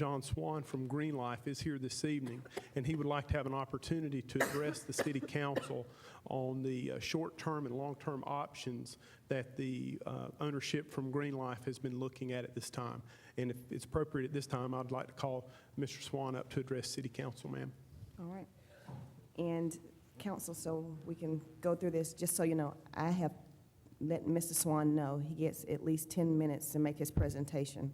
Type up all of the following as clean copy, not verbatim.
John Swan from Green Life is here this evening, and he would like to have an opportunity to address the City Council on the short-term and long-term options that the ownership from Green Life has been looking at this time. And if it's appropriate at this time, I'd like to call Mr. Swan up to address City Council, ma'am. All right. And council, so we can go through this, just so you know, I have let Mr. Swan know he gets at least 10 minutes to make his presentation.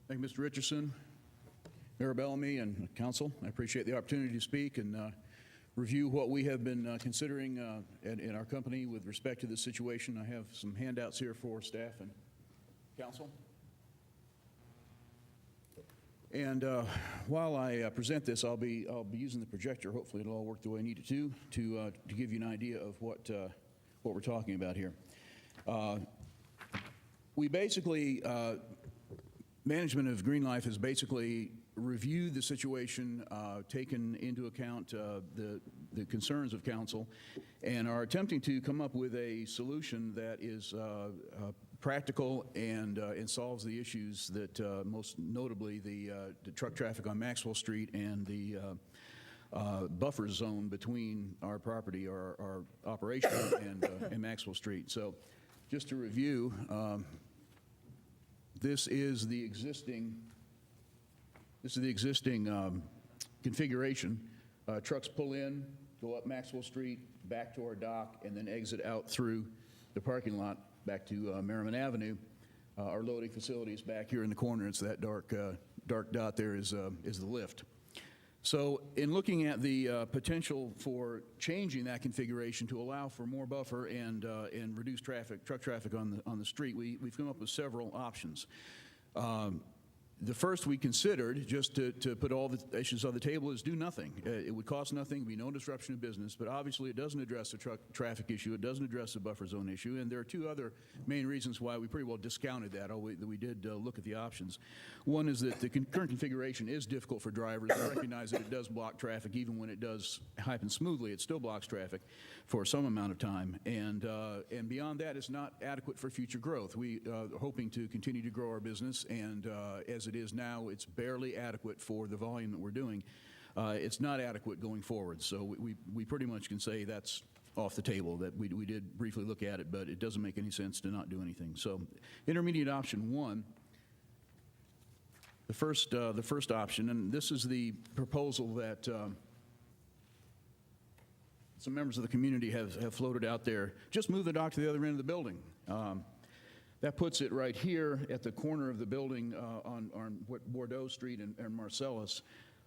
Thank you, Mr. Richardson, Mayor Bellamy, and council. I appreciate the opportunity to speak and review what we have been considering in our company with respect to this situation. I have some handouts here for staff and council. And while I present this, I'll be using the projector. Hopefully, it'll all work the way I need it to give you an idea of what we're talking about here. We basically management of Green Life has basically reviewed the situation, taken into account the concerns of council, and are attempting to come up with a solution that is practical and solves the issues that most notably the truck traffic on Maxwell Street and the buffer zone between our property, our operation, and Maxwell Street. So, just to review. This is the existing configuration. Trucks pull in, go up Maxwell Street, back to our dock, and then exit out through the parking lot back to Merriman Avenue. Our loading facility is back here in the corner. It's that dark dot there is the lift. So in looking at the potential for changing that configuration to allow for more buffer and reduce truck traffic on the street, we've come up with several options. The first we considered, just to put all the issues on the table, is do nothing. It would cost nothing, be no disruption of business, but obviously it doesn't address the truck traffic issue, it doesn't address the buffer zone issue, and there are two other main reasons why we pretty well discounted that, although we did look at the options. One is that the current configuration is difficult for drivers. We recognize that it does block traffic. Even when it does happen smoothly, it still blocks traffic for some amount of time, and beyond that, it's not adequate for future growth. We are hoping to continue to grow our business, and as it is now, it's barely adequate for the volume that we're doing. It's not adequate going forward, so we pretty much can say that's off the table. That we did briefly look at it, but it doesn't make any sense to not do anything. So, intermediate option one, the first option, and this is the proposal that some members of the community have floated out there. Just move the dock to the other end of the building. That puts it right here at the corner of the building on Bordeaux Street and Marcellus,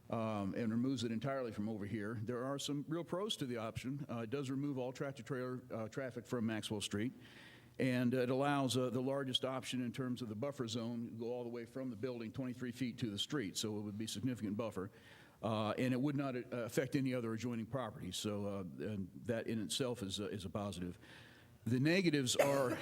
and removes it entirely from over here. There are some real pros to the option. It does remove all tractor-trailer traffic from Maxwell Street, and it allows the largest option in terms of the buffer zone to go all the way from the building 23 feet to the street, so it would be significant buffer. And it would not affect any other adjoining properties, so and that in itself is a positive. The negatives are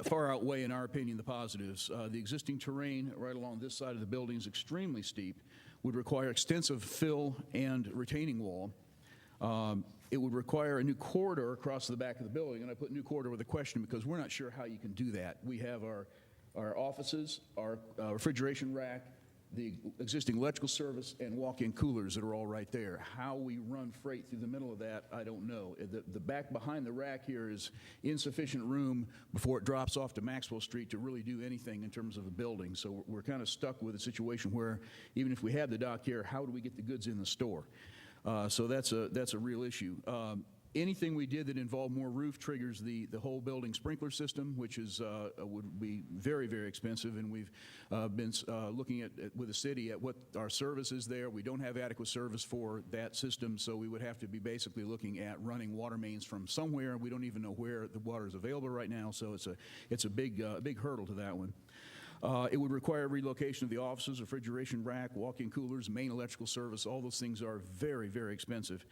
far outweigh, in our opinion, the positives. The existing terrain right along this side of the building is extremely steep, would require extensive fill and retaining wall. It would require a new corridor across the back of the building, and I put new corridor with a question because we're not sure how you can do that. We have our offices, our refrigeration rack, the existing electrical service, and walk-in coolers that are all right there. How we run freight through the middle of that, I don't know. The back behind the rack here is insufficient room before it drops off to Maxwell Street to really do anything in terms of the building. So we're kind of stuck with a situation where even if we had the dock here, how do we get the goods in the store? So that's a real issue. Anything we did that involved more roof triggers the whole building sprinkler system, which is would be very, very expensive, and we've been looking at with the city at what our service is there. We don't have adequate service for that system, so we would have to be basically looking at running water mains from somewhere, and we don't even know where the water is available right now, so it's a big hurdle to that one. It would require relocation of the offices, refrigeration rack, walk-in coolers, main electrical service. All those things are very, very expensive.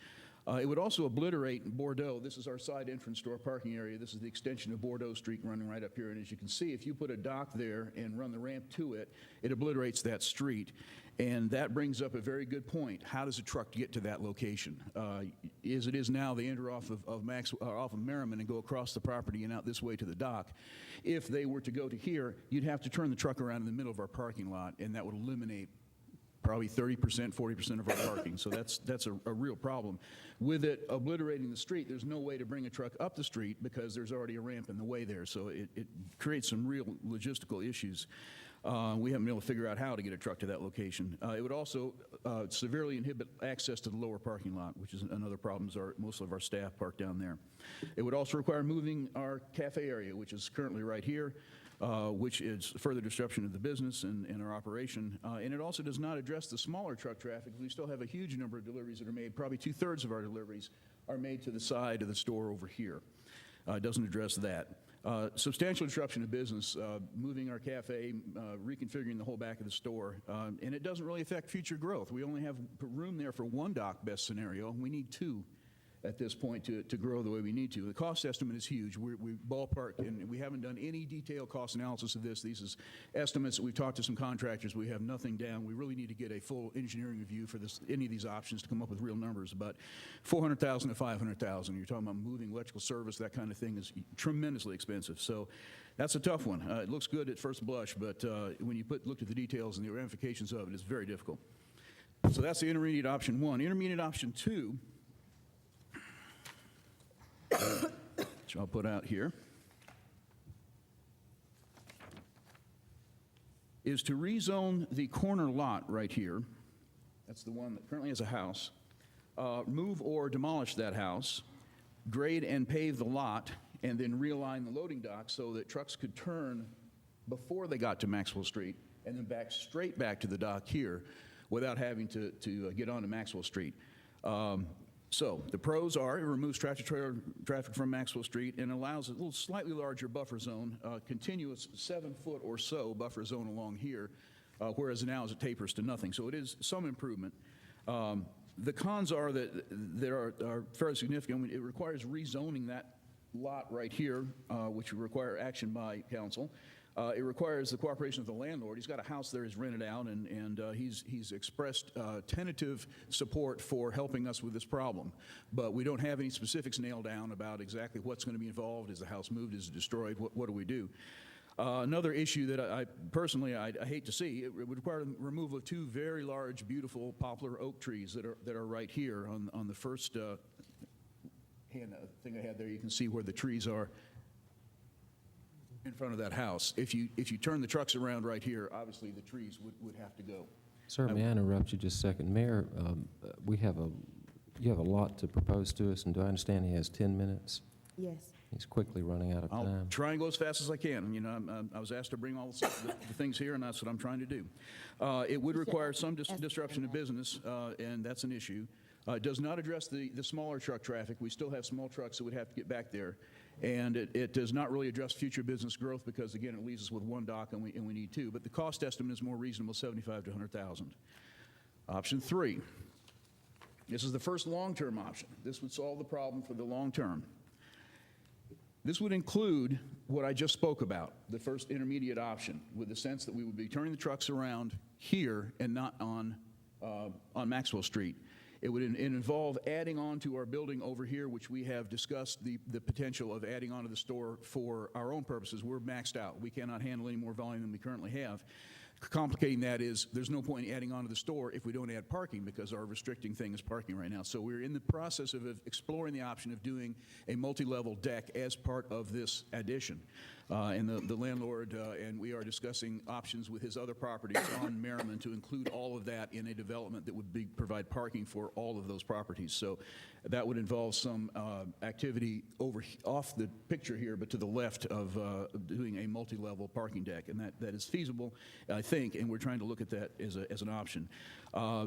It would also obliterate Bordeaux. This is our side entrance to our parking area. This is the extension of Bordeaux Street running right up here. And as you can see, if you put a dock there and run the ramp to it, it obliterates that street. And that brings up a very good point. How does a truck get to that location? As it is now, they enter off of Merriman and go across the property and out this way to the dock. If they were to go to here, you'd have to turn the truck around in the middle of our parking lot, and that would eliminate probably 30%, 40% of our parking. So that's a real problem. With it obliterating the street, there's no way to bring a truck up the street because there's already a ramp in the way there. So it creates some real logistical issues. We haven't been able to figure out how to get a truck to that location. It would also severely inhibit access to the lower parking lot, which is another problem. Most of our staff park down there. It would also require moving our cafe area, which is currently right here, which is further disruption of the business and our operation. And it also does not address the smaller truck traffic. We still have a huge number of deliveries that are made. Probably 2/3 of our deliveries are made to the side of the store over here. It doesn't address that. Substantial disruption of business, moving our cafe, reconfiguring the whole back of the store, and it doesn't really affect future growth. We only have room there for one dock, best scenario. We need two at this point to grow the way we need to. The cost estimate is huge. We ballpark, and we haven't done any detailed cost analysis of this. These is estimates. We've talked to some contractors. We have nothing down. We really need to get a full engineering review for any of these options to come up with real numbers. But $400,000 to $500,000. You're talking about moving electrical service, that kind of thing is tremendously expensive. So that's a tough one. It looks good at first blush, but when you look at the details and the ramifications of it, it's very difficult. So that's the intermediate option one. Intermediate option two, which I'll put out here, is to rezone the corner lot right here. That's the one that currently has a house. Move or demolish that house, grade and pave the lot, and then realign the loading dock so that trucks could turn before they got to Maxwell Street and then back straight back to the dock here without having to get onto Maxwell Street. So the pros are it removes tractor-trailer traffic from Maxwell Street and allows a little slightly larger buffer zone, continuous 7-foot or so buffer zone along here, whereas now it tapers to nothing. So it is some improvement. The cons are that are fairly significant. It requires rezoning that lot right here, which would require action by council. It requires the cooperation of the landlord. He's got a house there he's rented out, and he's expressed tentative support for helping us with this problem. But we don't have any specifics nailed down about exactly what's going to be involved. Is the house moved? Is it destroyed? What do we do? Another issue that I personally hate to see, it would require the removal of two very large, beautiful poplar oak trees that are right here on the first hand thing I had there. You can see where the trees are in front of that house. If you turn the trucks around right here, obviously the trees would have to go. Sir, may I interrupt you just a second? Mayor, you have a lot to propose to us, and do I understand he has 10 minutes? Yes. He's quickly running out of I'll time. try and go as fast as I can. You know, I was asked to bring all the things here, and that's what I'm trying to do. It would require some disruption of business, and that's an issue. It does not address the smaller truck traffic. We still have small trucks that would have to get back there. And it does not really address future business growth because, again, it leaves us with one dock and we need two. But the cost estimate is more reasonable, $75,000 to $100,000. Option three. This is the first long-term option. This would solve the problem for the long term. This would include what I just spoke about, the first intermediate option, with the sense that we would be turning the trucks around here and not on Maxwell Street. It would involve adding on to our building over here, which we have discussed the potential of adding onto the store for our own purposes. We're maxed out. We cannot handle any more volume than we currently have. Complicating that is there's no point in adding onto the store if we don't add parking because our restricting thing is parking right now. So we're in the process of exploring the option of doing a multi-level deck as part of this addition. And the landlord and we are discussing options with his other properties on Merriman to include all of that in a development that would provide parking for all of those properties. So that would involve some activity off the picture here, but to the left of doing a multi-level parking deck. And that is feasible, I think, and we're trying to look at that as an option.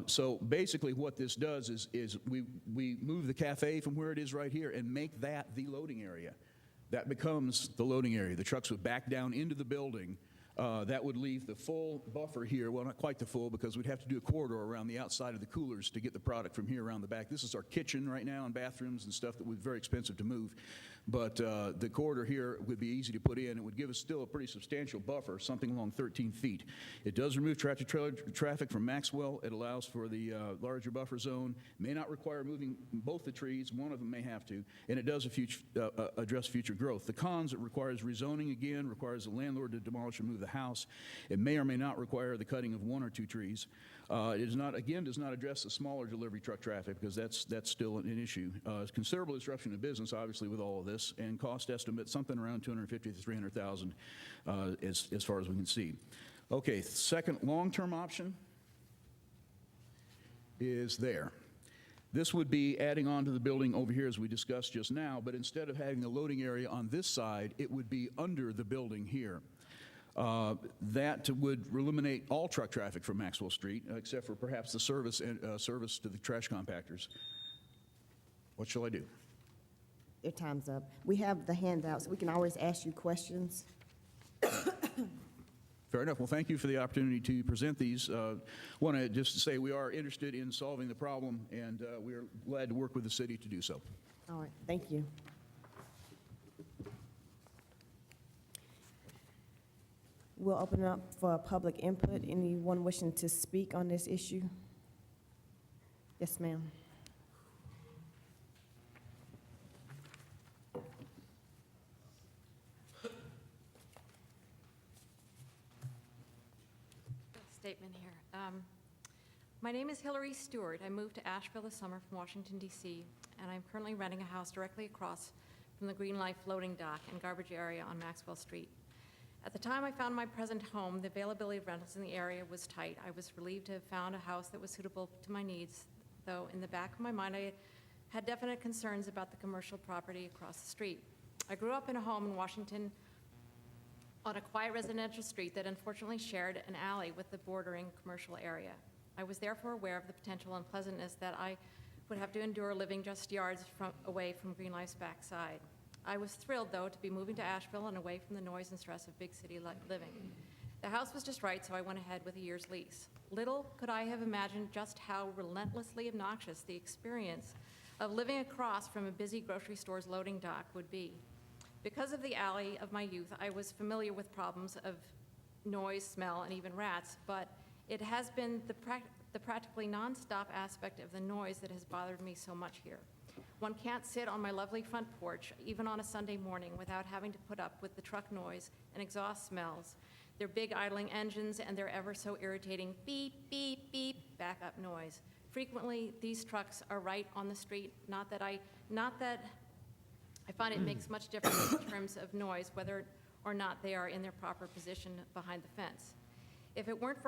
So basically what this does is we move the cafe from where it is right here and make that the loading area. That becomes the loading area. The trucks would back down into the building That would leave the full buffer here, well, not quite the full, because we'd have to do a corridor around the outside of the coolers to get the product from here around the back. This is our kitchen right now and bathrooms and stuff that would be very expensive to move. But the corridor here would be easy to put in. It would give us still a pretty substantial buffer, something along 13 feet. It does remove tractor-trailer traffic from Maxwell. It allows for the larger buffer zone. May not require moving both the trees. One of them may have to. And it does address future growth. The cons, it requires rezoning again, requires the landlord to demolish and move the house. It may or may not require the cutting of 1 or 2 trees. It is not, again, does not address the smaller delivery truck traffic because that's still an issue. It's considerable disruption to business, obviously, with all of this, and cost estimate something around $250,000 to $300,000 as far as we can see. Okay, second long-term option is there. This would be adding on to the building over here as we discussed just now, but instead of having a loading area on this side, it would be under the building here. That would eliminate all truck traffic from Maxwell Street, except for perhaps the service to the trash compactors. What shall I do? Your time's up. We have the handouts. We can always ask you questions. Fair enough. Well, thank you for the opportunity to present these. Want to just say we are interested in solving the problem, and we are glad to work with the city to do so. All right, thank you. We'll open it up for public input. Anyone wishing to speak on this issue? Yes, ma'am. Statement here. My name is Hillary Stewart. I moved to Asheville this summer from Washington, D.C., and I'm currently renting a house directly across from the Green Life loading dock and garbage area on Maxwell Street. At the time I found my present home, the availability of rentals in the area was tight. I was relieved to have found a house that was suitable to my needs, though in the back of my mind I had definite concerns about the commercial property across the street. I grew up in a home in Washington on a quiet residential street that unfortunately shared an alley with the bordering commercial area. I was therefore aware of the potential unpleasantness that I would have to endure living just yards away from Green Life's backside. I was thrilled, though, to be moving to Asheville and away from the noise and stress of big city living. The house was just right, so I went ahead with a year's lease. Little could I have imagined just how relentlessly obnoxious the experience of living across from a busy grocery store's loading dock would be. Because of the alley of my youth, I was familiar with problems of noise, smell, and even rats, but it has been the practically nonstop aspect of the noise that has bothered me so much here. One can't sit on my lovely front porch, even on a Sunday morning, without having to put up with the truck noise and exhaust smells, their big idling engines, and their ever so irritating beep, beep, beep backup noise. Frequently, these trucks are right on the street, not that I find it makes much difference in terms of noise, whether or not they are in their proper position behind the fence. If it weren't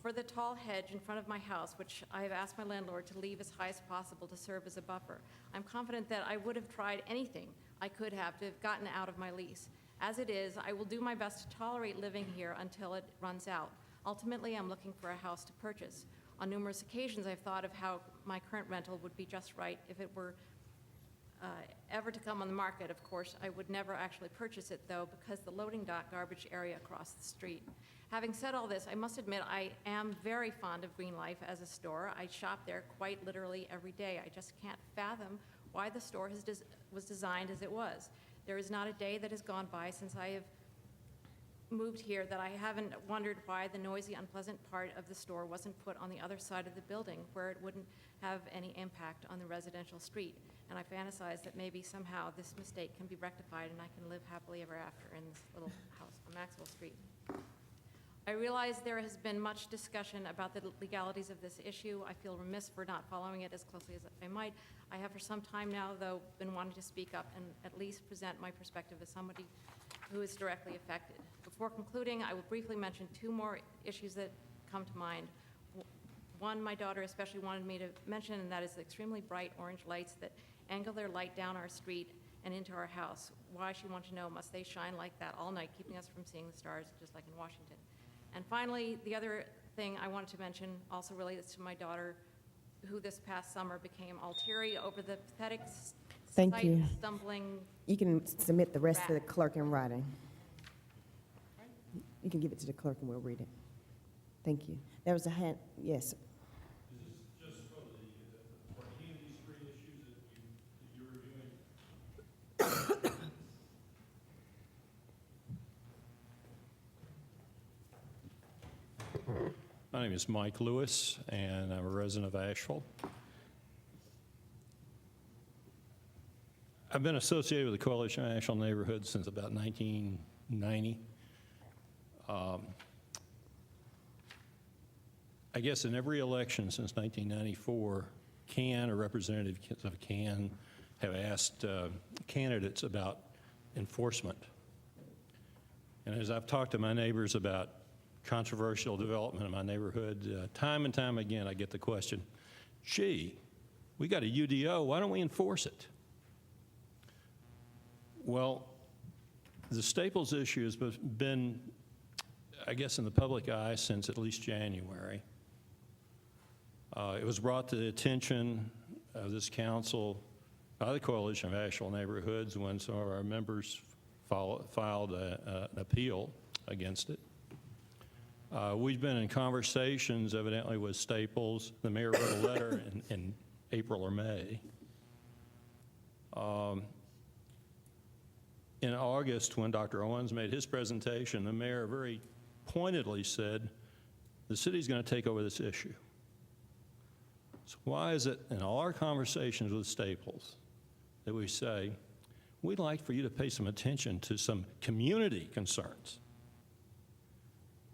for the tall hedge in front of my house, which I have asked my landlord to leave as high as possible to serve as a buffer, I'm confident that I would have tried anything I could have to have gotten out of my lease. As it is, I will do my best to tolerate living here until it runs out. Ultimately, I'm looking for a house to purchase. On numerous occasions, I've thought of how my current rental would be just right if it were ever to come on the market. Of course, I would never actually purchase it, though, because the loading dock garbage area across the street. Having said all this, I must admit I am very fond of Green Life as a store. I shop there quite literally every day. I just can't fathom why the store was designed as it was. There is not a day that has gone by since I have moved here that I haven't wondered why the noisy, unpleasant part of the store wasn't put on the other side of the building where it wouldn't have any impact on the residential street. And I fantasize that maybe somehow this mistake can be rectified and I can live happily ever after in this little house on Maxwell Street. I realize there has been much discussion about the legalities of this issue. I feel remiss for not following it as closely as I might. I have for some time now, though, been wanting to speak up and at least present my perspective as somebody who is directly affected. Before concluding, I will briefly mention 2 more issues that come to mind. One, my daughter especially wanted me to mention, and that is the extremely bright orange lights that angle their light down our street and into our house. Why, she wanted to know, must they shine like that all night, keeping us from seeing the stars, just like in Washington? And finally, the other thing I wanted to mention also relates to my daughter, who this past summer became all teary over the pathetic Thank you. stumbling. You can submit the rest to the clerk in writing. You can give it to the clerk and we'll read it. Thank you. There was a hand, yes. My name is Mike Lewis, and I'm a resident of Asheville. I've been associated with the Coalition of Asheville Neighborhoods since about 1990. I guess in every election since 1994, CAN or representatives of CAN have asked candidates about enforcement. And as I've talked to my neighbors about controversial development in my neighborhood, time and time again I get the question, gee, we got a UDO, why don't we enforce it? Well, the Staples issue has been, I guess, in the public eye since at least January. It was brought to the attention of this council by the Coalition of Asheville Neighborhoods when some of our members filed an appeal against it. We've been in conversations, evidently, with Staples. The mayor wrote a letter in April or May. In August, when Dr. Owens made his presentation, the mayor very pointedly said, the city's going to take over this issue. So why is it in all our conversations with Staples that we say, we'd like for you to pay some attention to some community concerns?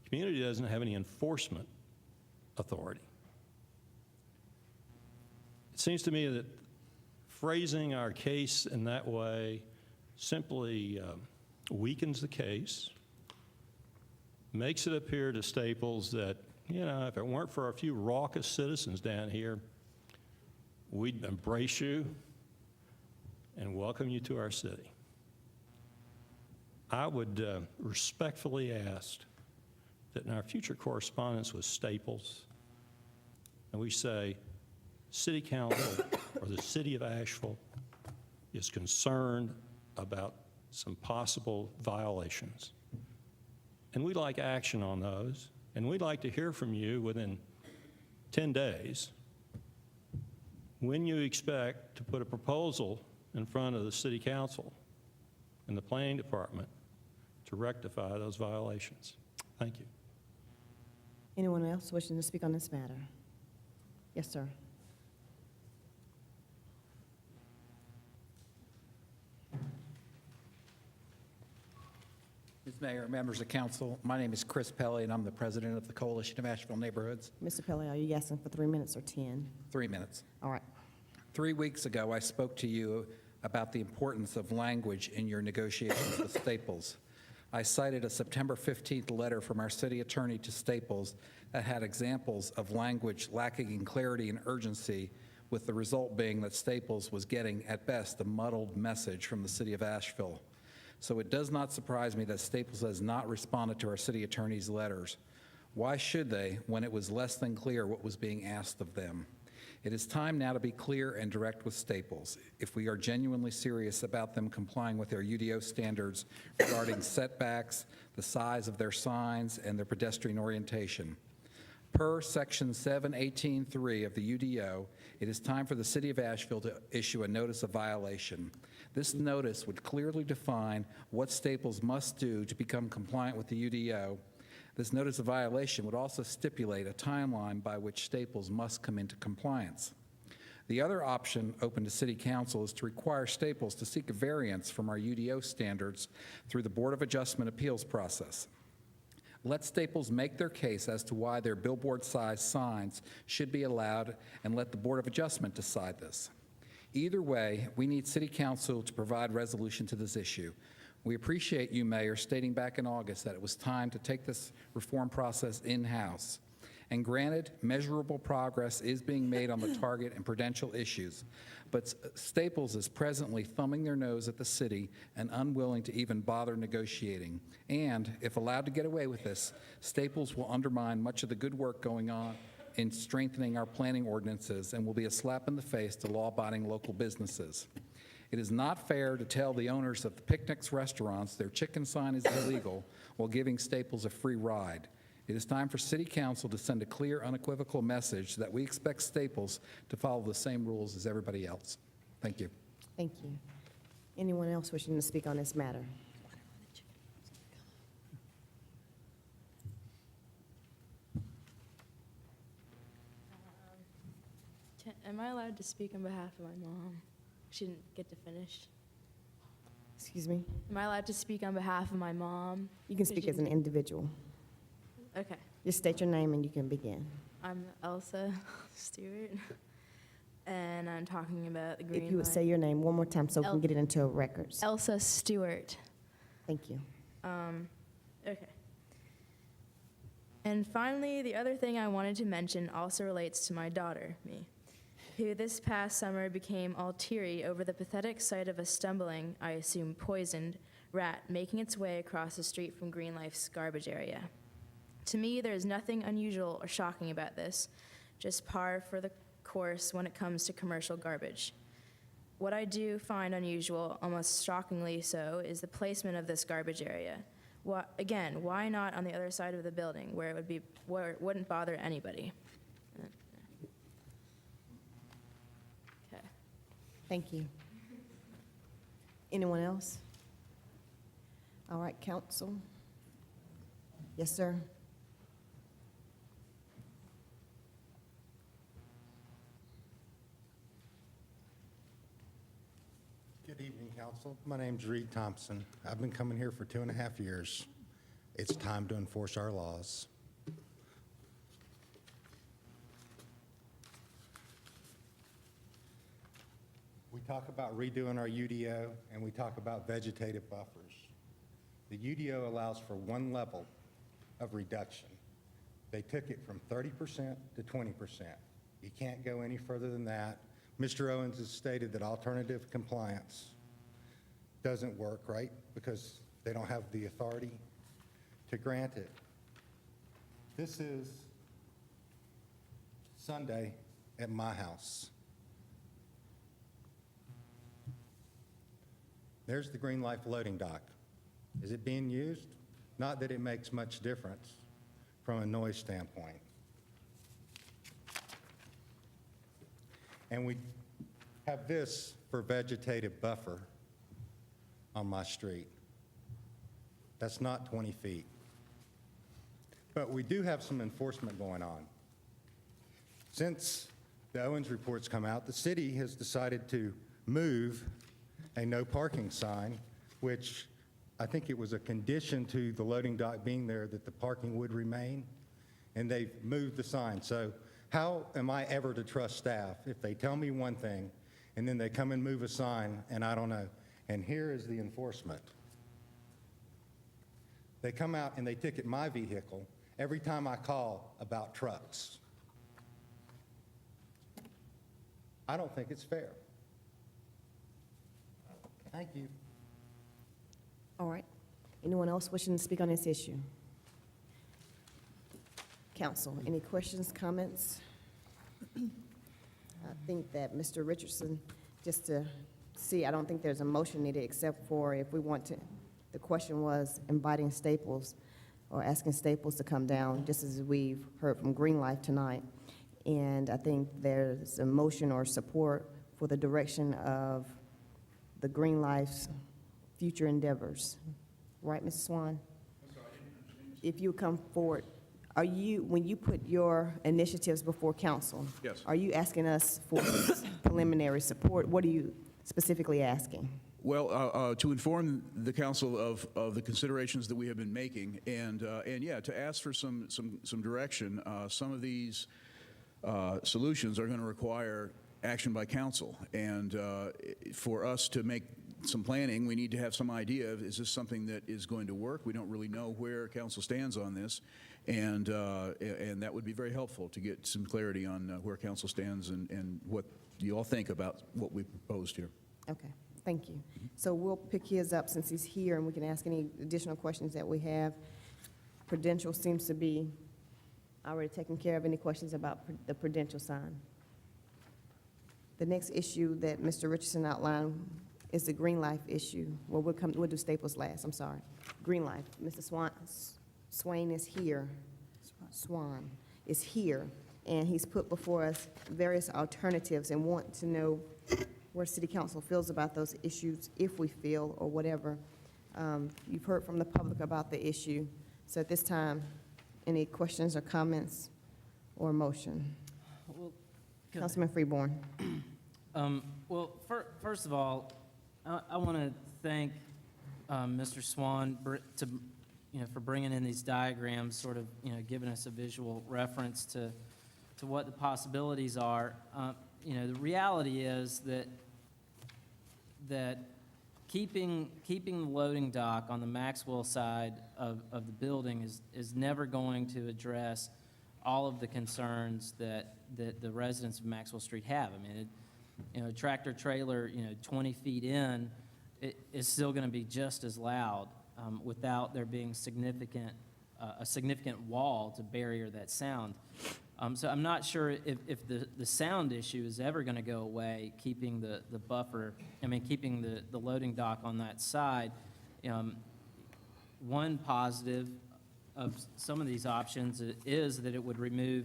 Community doesn't have any enforcement authority. It seems to me that phrasing our case in that way simply weakens the case, makes it appear to Staples that, you know, if it weren't for a few raucous citizens down here, we'd embrace you and welcome you to our city. I would respectfully ask that in our future correspondence with Staples, and we say, City Council or the City of Asheville is concerned about some possible violations. And we'd like action on those, and we'd like to hear from you within 10 days when you expect to put a proposal in front of the City Council and the Planning Department to rectify those violations. Thank you. Anyone else wishing to speak on this matter? Yes, sir. Ms. Mayor, members of council, my name is Chris Pelley, and I'm the president of the Coalition of Asheville Neighborhoods. Mr. Pelley, are you asking for 3 minutes or 10? 3 minutes. All right. 3 weeks ago, I spoke to you about the importance of language in your negotiations with Staples. I cited a September 15th letter from our city attorney to Staples that had examples of language lacking in clarity and urgency, with the result being that Staples was getting, at best, a muddled message from the city of Asheville. So it does not surprise me that Staples has not responded to our city attorney's letters. Why should they, when it was less than clear what was being asked of them? It is time now to be clear and direct with Staples if we are genuinely serious about them complying with their UDO standards regarding setbacks, the size of their signs, and their pedestrian orientation. Per Section 718.3 of the UDO, it is time for the City of Asheville to issue a notice of violation. This notice would clearly define what Staples must do to become compliant with the UDO. This notice of violation would also stipulate a timeline by which Staples must come into compliance. The other option open to City Council is to require Staples to seek a variance from our UDO standards through the Board of Adjustment appeals process. Let Staples make their case as to why their billboard-sized signs should be allowed, and let the Board of Adjustment decide this. Either way, we need City Council to provide resolution to this issue. We appreciate you, Mayor, stating back in August that it was time to take this reform process in-house. And granted, measurable progress is being made on the target and prudential issues, but Staples is presently thumbing their nose at the city and unwilling to even bother negotiating. And if allowed to get away with this, Staples will undermine much of the good work going on in strengthening our planning ordinances and will be a slap in the face to law-abiding local businesses. It is not fair to tell the owners of the Picnics restaurants their chicken sign is illegal while giving Staples a free ride. It is time for City Council to send a clear, unequivocal message that we expect Staples to follow the same rules as everybody else. Thank you. Thank you. Anyone else wishing to speak on this matter? Am I allowed to speak on behalf of my mom? She didn't get to finish. Excuse me? Am I allowed to speak on behalf of my mom? You can speak as an individual. Okay. Just state your name and you can begin. I'm Elsa Stewart, and I'm talking about the green If you would line. say your name one more time so we can get it into records. Elsa Stewart. Thank you. Okay. And finally, the other thing I wanted to mention also relates to my daughter, me, who this past summer became all teary over the pathetic sight of a stumbling, I assume poisoned, rat making its way across the street from Green Life's garbage area. To me, there is nothing unusual or shocking about this, just par for the course when it comes to commercial garbage. What I do find unusual, almost shockingly so, is the placement of this garbage area. Again, why not on the other side of the building where it wouldn't bother anybody? Okay. Thank you. Anyone else? All right, council. Yes, sir. Good evening, council. My name's Reed Thompson. I've been coming here for 2.5 years. It's time to enforce our laws. We talk about redoing our UDO, and we talk about vegetative buffers. The UDO allows for one level of reduction. They took it from 30% to 20%. You can't go any further than that. Mr. Owens has stated that alternative compliance doesn't work, right? Because they don't have the authority to grant it. This is Sunday at my house. There's the Green Life loading dock. Is it being used? Not that it makes much difference from a noise standpoint. And we have this for vegetative buffer on my street. That's not 20 feet. But we do have some enforcement going on. Since the Owens report's come out, the city has decided to move a no parking sign, which I think it was a condition to the loading dock being there that the parking would remain, and they've moved the sign. So how am I ever to trust staff if they tell me one thing and then they come and move a sign and I don't know? And here is the enforcement. They come out and they ticket my vehicle every time I call about trucks. I don't think it's fair. Thank you. All right. Anyone else wishing to speak on this issue? Council, any questions, comments? I think that Mr. Richardson, just to see, I don't think there's a motion needed except for if we want to, the question was inviting Staples or asking Staples to come down, just as we've heard from Green Life tonight. And I think there's a motion or support for the direction of the Green Life's future endeavors. Right, Mrs. Swan? If you come forward, are you, when you put your initiatives before council? Yes. Are you asking us for preliminary support? What are you specifically asking? Well, to inform the council of the considerations that we have been making, and yeah, to ask for some direction. Some of these solutions are going to require action by council, and for us to make some planning, we need to have some idea of, is this something that is going to work? We don't really know where council stands on this, and that would be very helpful to get some clarity on where council stands and what you all think about what we proposed here. Okay, thank you. So we'll pick his up since he's here, and we can ask any additional questions that we have. Prudential seems to be already taking care of any questions about the Prudential sign. The next issue that Mr. Richardson outlined is the Green Life issue. Well, we'll do Staples last, I'm sorry. Green Life, Mr. Swain is here. Swan is here, and he's put before us various alternatives and want to know where city council feels about those issues, if we feel, or whatever. You've heard from the public about the issue. So at this time, any questions or comments or motion? Well, Councilman Freeborn. Well, first of all, I want to thank Mr. Swan for bringing in these diagrams, sort of, giving us a visual reference to what the possibilities are. The reality is that keeping the loading dock on the Maxwell side of the building is never going to address all of the concerns that the residents of Maxwell Street have. I mean, a tractor trailer, 20 feet in, it is still going to be just as loud without there being a significant wall to barrier that sound. So I'm not sure if the sound issue is ever going to go away, keeping the buffer, keeping the loading dock on that side. One positive of some of these options is that it would remove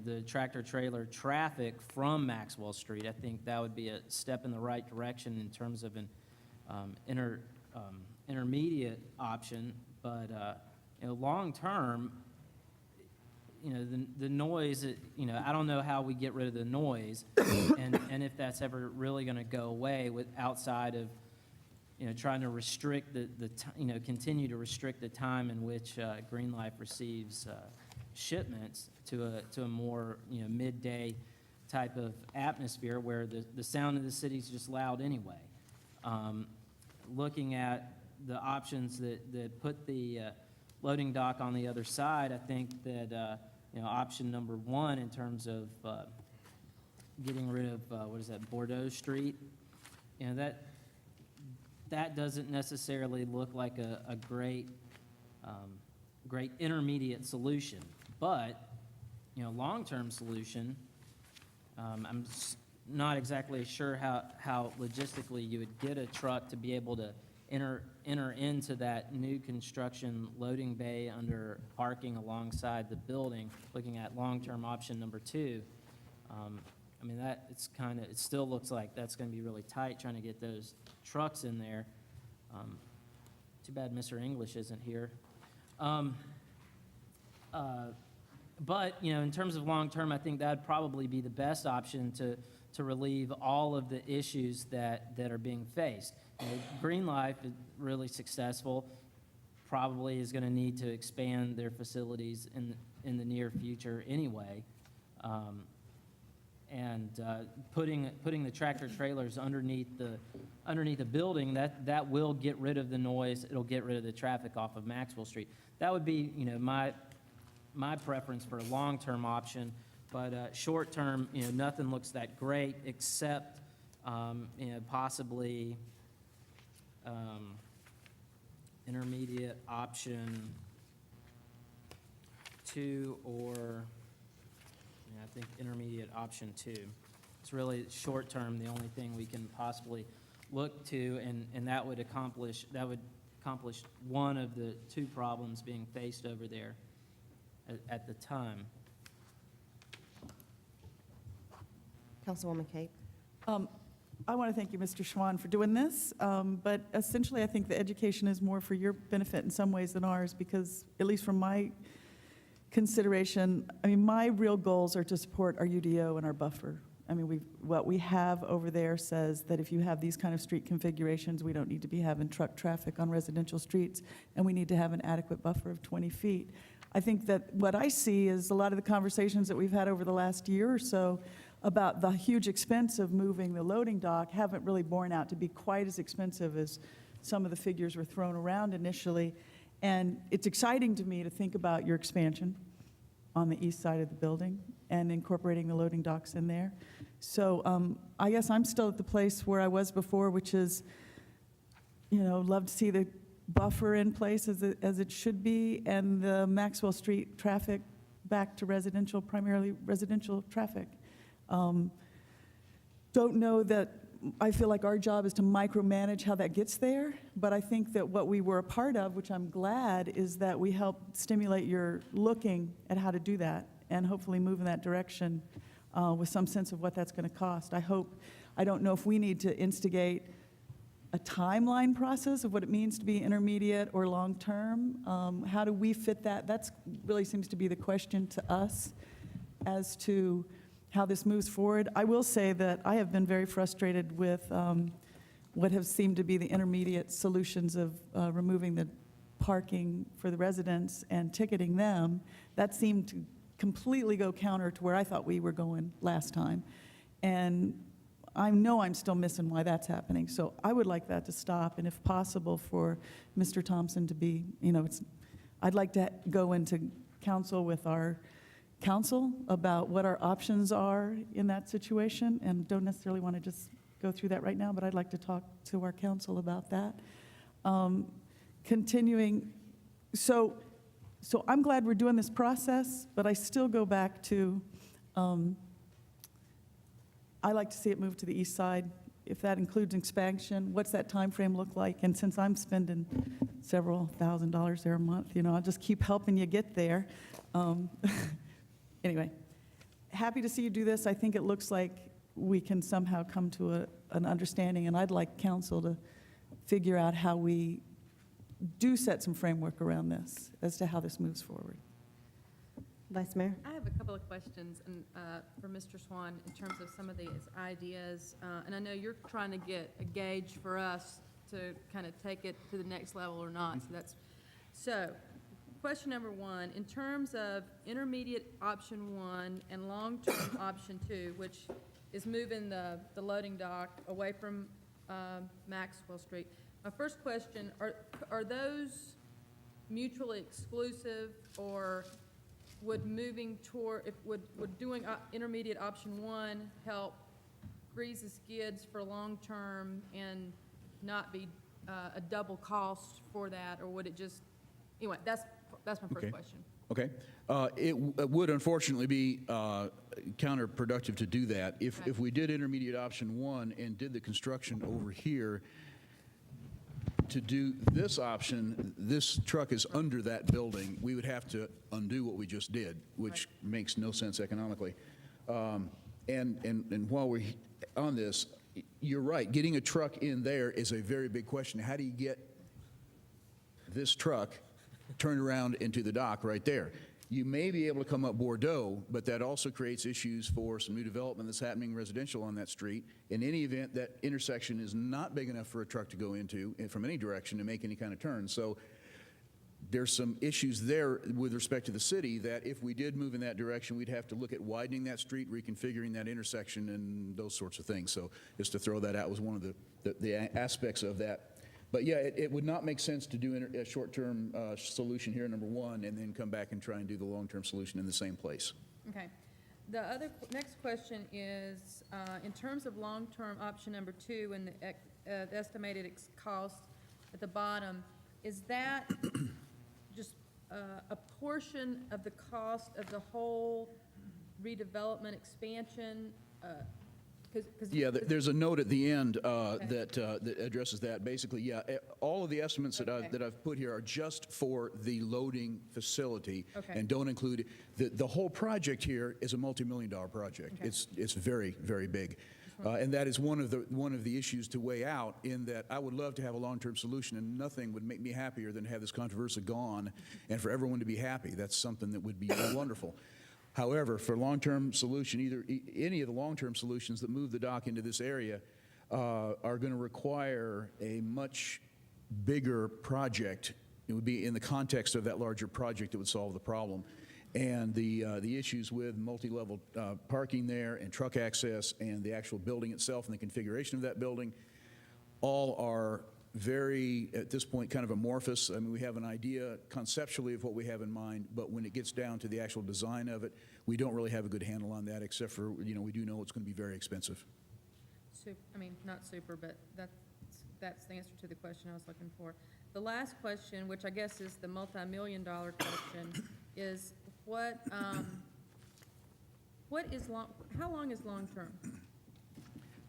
the tractor-trailer traffic from Maxwell Street. I think that would be a step in the right direction in terms of an intermediate option. But long-term, the noise, I don't know how we get rid of the noise and if that's ever really going to go away outside of trying to restrict continue to restrict the time in which Green Life receives shipments to a more midday type of atmosphere where the sound of the city is just loud anyway. Looking at the options that put the loading dock on the other side, I think that option number one in terms of getting rid of Bordeaux Street, that doesn't necessarily look like a great intermediate solution. But long-term solution, I'm not exactly sure how logistically you would get a truck to be able to enter into that new construction loading bay under parking alongside the building. Looking at long-term option number two, it still looks like that's going to be really tight trying to get those trucks in there. Too bad Mr. English isn't here. But in terms of long-term, I think that'd probably be the best option to relieve all of the issues that are being faced. Green Life is really successful, probably is going to need to expand their facilities in the near future anyway. Putting the tractor trailers underneath the building, that will get rid of the noise. It'll get rid of the traffic off of Maxwell Street. That would be my preference for a long-term option. But short-term, nothing looks that great except possibly intermediate option 2 or. I think intermediate option 2. It's really short-term, the only thing we can possibly look to, and that would accomplish one of the two problems being faced over there at the time. Councilwoman Cape. I want to thank you, Mr. Schwan, for doing this, but essentially I think the education is more for your benefit in some ways than ours, because at least from my consideration, my real goals are to support our UDO and our buffer. What we have over there says that if you have these kind of street configurations, we don't need to be having truck traffic on residential streets, and we need to have an adequate buffer of 20 feet. I think that what I see is a lot of the conversations that we've had over the last year or so about the huge expense of moving the loading dock haven't really borne out to be quite as expensive as some of the figures were thrown around initially. And it's exciting to me to think about your expansion on the east side of the building and incorporating the loading docks in there. So I guess I'm still at the place where I was before, which is, love to see the buffer in place as it should be, and the Maxwell Street traffic back to residential, primarily residential traffic. Don't know that I feel like our job is to micromanage how that gets there, but I think that what we were a part of, which I'm glad, is that we helped stimulate your looking at how to do that, and hopefully move in that direction with some sense of what that's going to cost. I don't know if we need to instigate a timeline process of what it means to be intermediate or long-term. How do we fit that? That's really seems to be the question to us as to how this moves forward. I will say that I have been very frustrated with what have seemed to be the intermediate solutions of removing the parking for the residents and ticketing them. That seemed to completely go counter to where I thought we were going last time. And I know I'm still missing why that's happening. So I would like that to stop, and if possible, for Mr. Thompson to be, I'd like to go into council with our council about what our options are in that situation, and don't necessarily want to just go through that right now, but I'd like to talk to our council about that. Continuing, so I'm glad we're doing this process, but I still go back to, I like to see it move to the east side. If that includes expansion, what's that time frame look like? And since I'm spending several $1,000s there a month, I'll just keep helping you get there. Anyway, happy to see you do this. I think it looks like we can somehow come to an understanding, and I'd like council to figure out how we do set some framework around this as to how this moves forward. Vice Mayor? I have a couple of questions for Mr. Swan in terms of some of these ideas. And I know you're trying to get a gauge for us to kind of take it to the next level or not. So question number one, in terms of intermediate option 1 and long-term option 2, which is moving the loading dock away from Maxwell Street. My first question, are those mutually exclusive, or would doing intermediate option 1 help grease the skids for long-term and not be a double cost for that, or would it just, anyway, that's my first question. Okay. It would unfortunately be counterproductive to do that. If we did intermediate option 1 and did the construction over here, to do this option, this truck is under that building, we would have to undo what we just did, which makes no sense economically. And while we're on this, you're right, getting a truck in there is a very big question. How do you get this truck turned around into the dock right there? You may be able to come up Bordeaux, but that also creates issues for some new development that's happening residential on that street. In any event, that intersection is not big enough for a truck to go into from any direction to make any kind of turn. So there's some issues there with respect to the city that if we did move in that direction, we'd have to look at widening that street, reconfiguring that intersection, and those sorts of things. So just to throw that out was one of the aspects of that. But yeah, it would not make sense to do a short-term solution here, number 1, and then come back and try and do the long-term solution in the same place. Okay. The next question is, in terms of long-term option number 2 and the estimated cost at the bottom, is that just a portion of the cost of the whole redevelopment expansion? Yeah, there's a note at the end that addresses that. Basically, yeah, all of the estimates that I've put here are just for the loading facility and don't include the whole project here is a multi-million-dollar project. Okay. It's very, very big. And that is one of the issues to weigh out, in that I would love to have a long-term solution, and nothing would make me happier than to have this controversy gone and for everyone to be happy. That's something that would be wonderful. However, for long-term solution, any of the long-term solutions that move the dock into this area are going to require a much bigger project. It would be in the context of that larger project that would solve the problem. And the issues with multi-level parking there and truck access and the actual building itself and the configuration of that building all are very, at this point, kind of amorphous. I mean, we have an idea conceptually of what we have in mind, but when it gets down to the actual design of it, we don't really have a good handle on that, except for, we do know it's going to be very expensive. Not super, but that's the answer to the question I was looking for. The last question, which I guess is the multi-million-dollar question, is how long is long-term?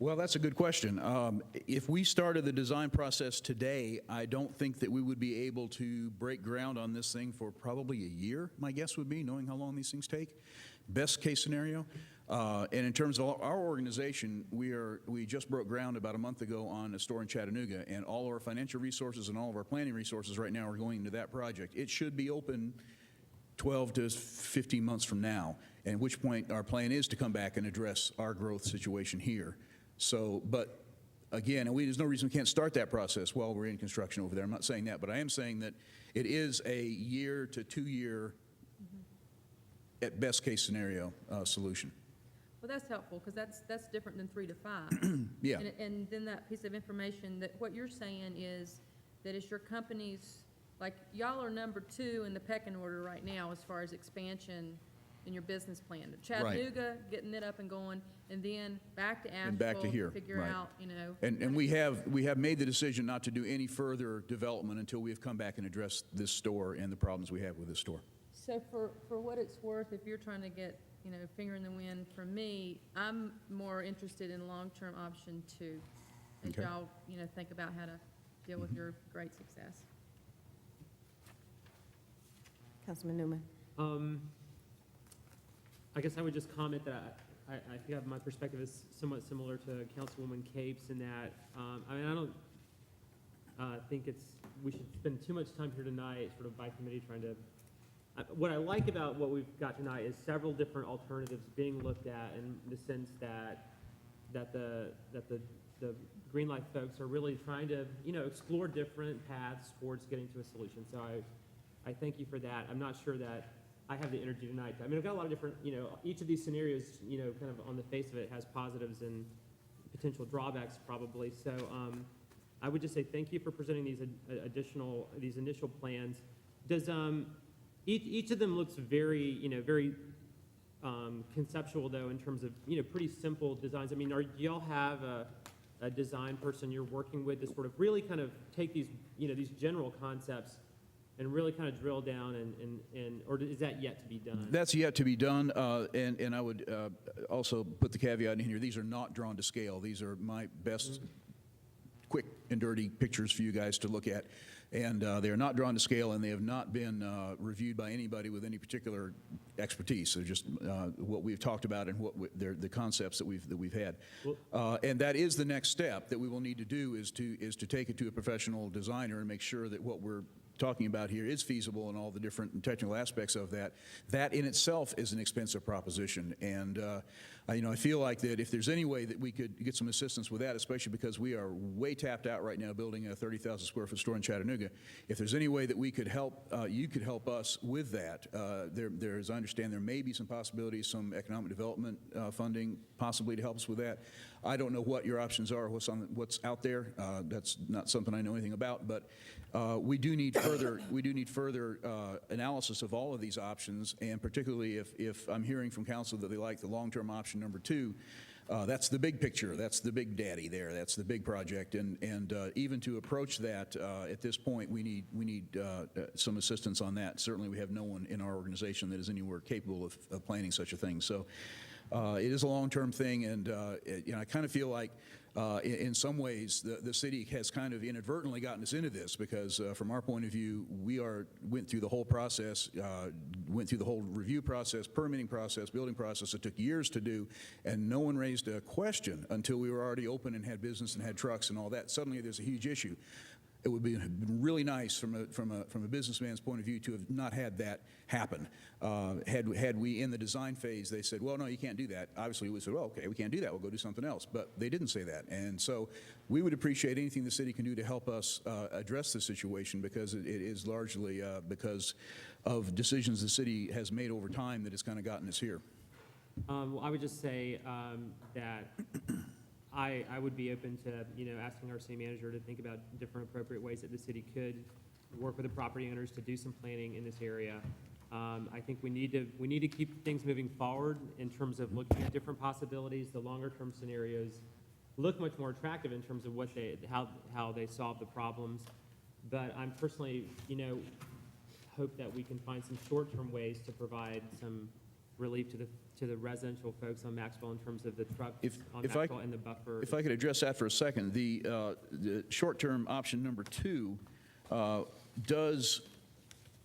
Well, that's a good question. If we started the design process today, I don't think that we would be able to break ground on this thing for probably a year, my guess would be, knowing how long these things take. Best case scenario. And in terms of our organization, we just broke ground about a month ago on a store in Chattanooga, and all our financial resources and all of our planning resources right now are going into that project. It should be open 12 to 15 months from now, at which point our plan is to come back and address our growth situation here. So, but again, there's no reason we can't start that process while we're in construction over there. I'm not saying that, but I am saying that it is a year to 2 year, at best case scenario, solution. Well, that's helpful, because that's different than 3 to 5. Yeah. And then that piece of information, that what you're saying is that it's your company's, like, y'all are number 2 in the pecking order right now as far as expansion in your business plan. Chattanooga, getting it up and going, and then back to Asheville. And back to here, Figure right. out, you know. And we have made the decision not to do any further development until we have come back and addressed this store and the problems we have with this store. So for what it's worth, if you're trying to get, you know, finger in the wind, for me, I'm more interested in long-term option 2. As Okay. y'all, you know, think about how to deal with your great success. Councilman Newman. I guess I would just comment that I think my perspective is somewhat similar to Councilwoman Capes in that, I mean, I don't think we should spend too much time here tonight, sort of by committee, trying to, what I like about what we've got tonight is several different alternatives being looked at, in the sense that the Green Life folks are really trying to, you know, explore different paths towards getting to a solution. So I thank you for that. I'm not sure that I have the energy tonight. I mean, I've got a lot of different, you know, each of these scenarios, you know, kind of on the face of it has positives and potential drawbacks probably. So I would just say thank you for presenting these initial plans. Does each of them looks very, you know, very conceptual though, in terms of, you know, pretty simple designs. I mean, do y'all have a design person you're working with to sort of really kind of take these, you know, these general concepts and really kind of drill down or is that yet to be done? That's yet to be done, and I would also put the caveat in here, these are not drawn to scale. These are my best quick and dirty pictures for you guys to look at. And they are not drawn to scale, and they have not been reviewed by anybody with any particular expertise. They're just what we've talked about and the concepts that we've had. And that is the next step that we will need to do, is to take it to a professional designer and make sure that what we're talking about here is feasible and all the different and technical aspects of that. That in itself is an expensive proposition, and you know, I feel like that if there's any way that we could get some assistance with that, especially because we are way tapped out right now building a 30,000 square foot store in Chattanooga, if there's any way that we could help, you could help us with that. As I understand, there may be some possibilities, some economic development funding possibly to help us with that. I don't know what your options are, what's out there. That's not something I know anything about, but we do need further analysis of all of these options, and particularly if I'm hearing from council that they like the long-term option number 2. That's the big picture. That's the big daddy there. That's the big project. And even to approach that at this point, we need some assistance on that. Certainly, we have no one in our organization that is anywhere capable of planning such a thing. So it is a long-term thing, and you know, I kind of feel like in some ways the city has kind of inadvertently gotten us into this, because from our point of view, we went through the whole process, went through the whole review process, permitting process, building process. It took years to do, and no one raised a question until we were already open and had business and had trucks and all that. Suddenly there's a huge issue. It would be really nice from a businessman's point of view to have not had that happen. Had we in the design phase, they said, well, no, you can't do that. Obviously, we said, well, okay, we can't do that. We'll go do something else. But they didn't say that. And so we would appreciate anything the city can do to help us address the situation, because it is largely because of decisions the city has made over time that has kind of gotten us here. Well, I would just say that I would be open to, you know, asking our city manager to think about different appropriate ways that the city could work with the property owners to do some planning in this area. I think we need to keep things moving forward in terms of looking at different possibilities. The longer term scenarios look much more attractive in terms of how they solve the problems. But I'm personally, you know, hope that we can find some short term ways to provide some relief to the residential folks on Maxwell in terms of the trucks on if I- Maxwell and the buffer? If I could address that for a second, the short-term option number 2 does,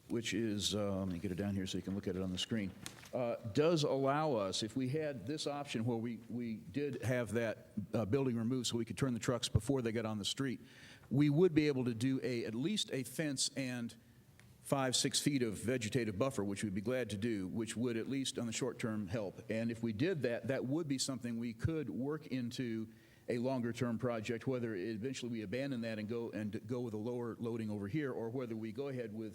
which is, let me get it down here so you can look at it on the screen, does allow us, if we had this option where we did have that building removed so we could turn the trucks before they got on the street, we would be able to do at least a fence and 5-6 feet of vegetative buffer, which we'd be glad to do, which would at least on the short term help. And if we did that, that would be something we could work into a longer term project, whether eventually we abandon that and go with a lower loading over here, or whether we go ahead with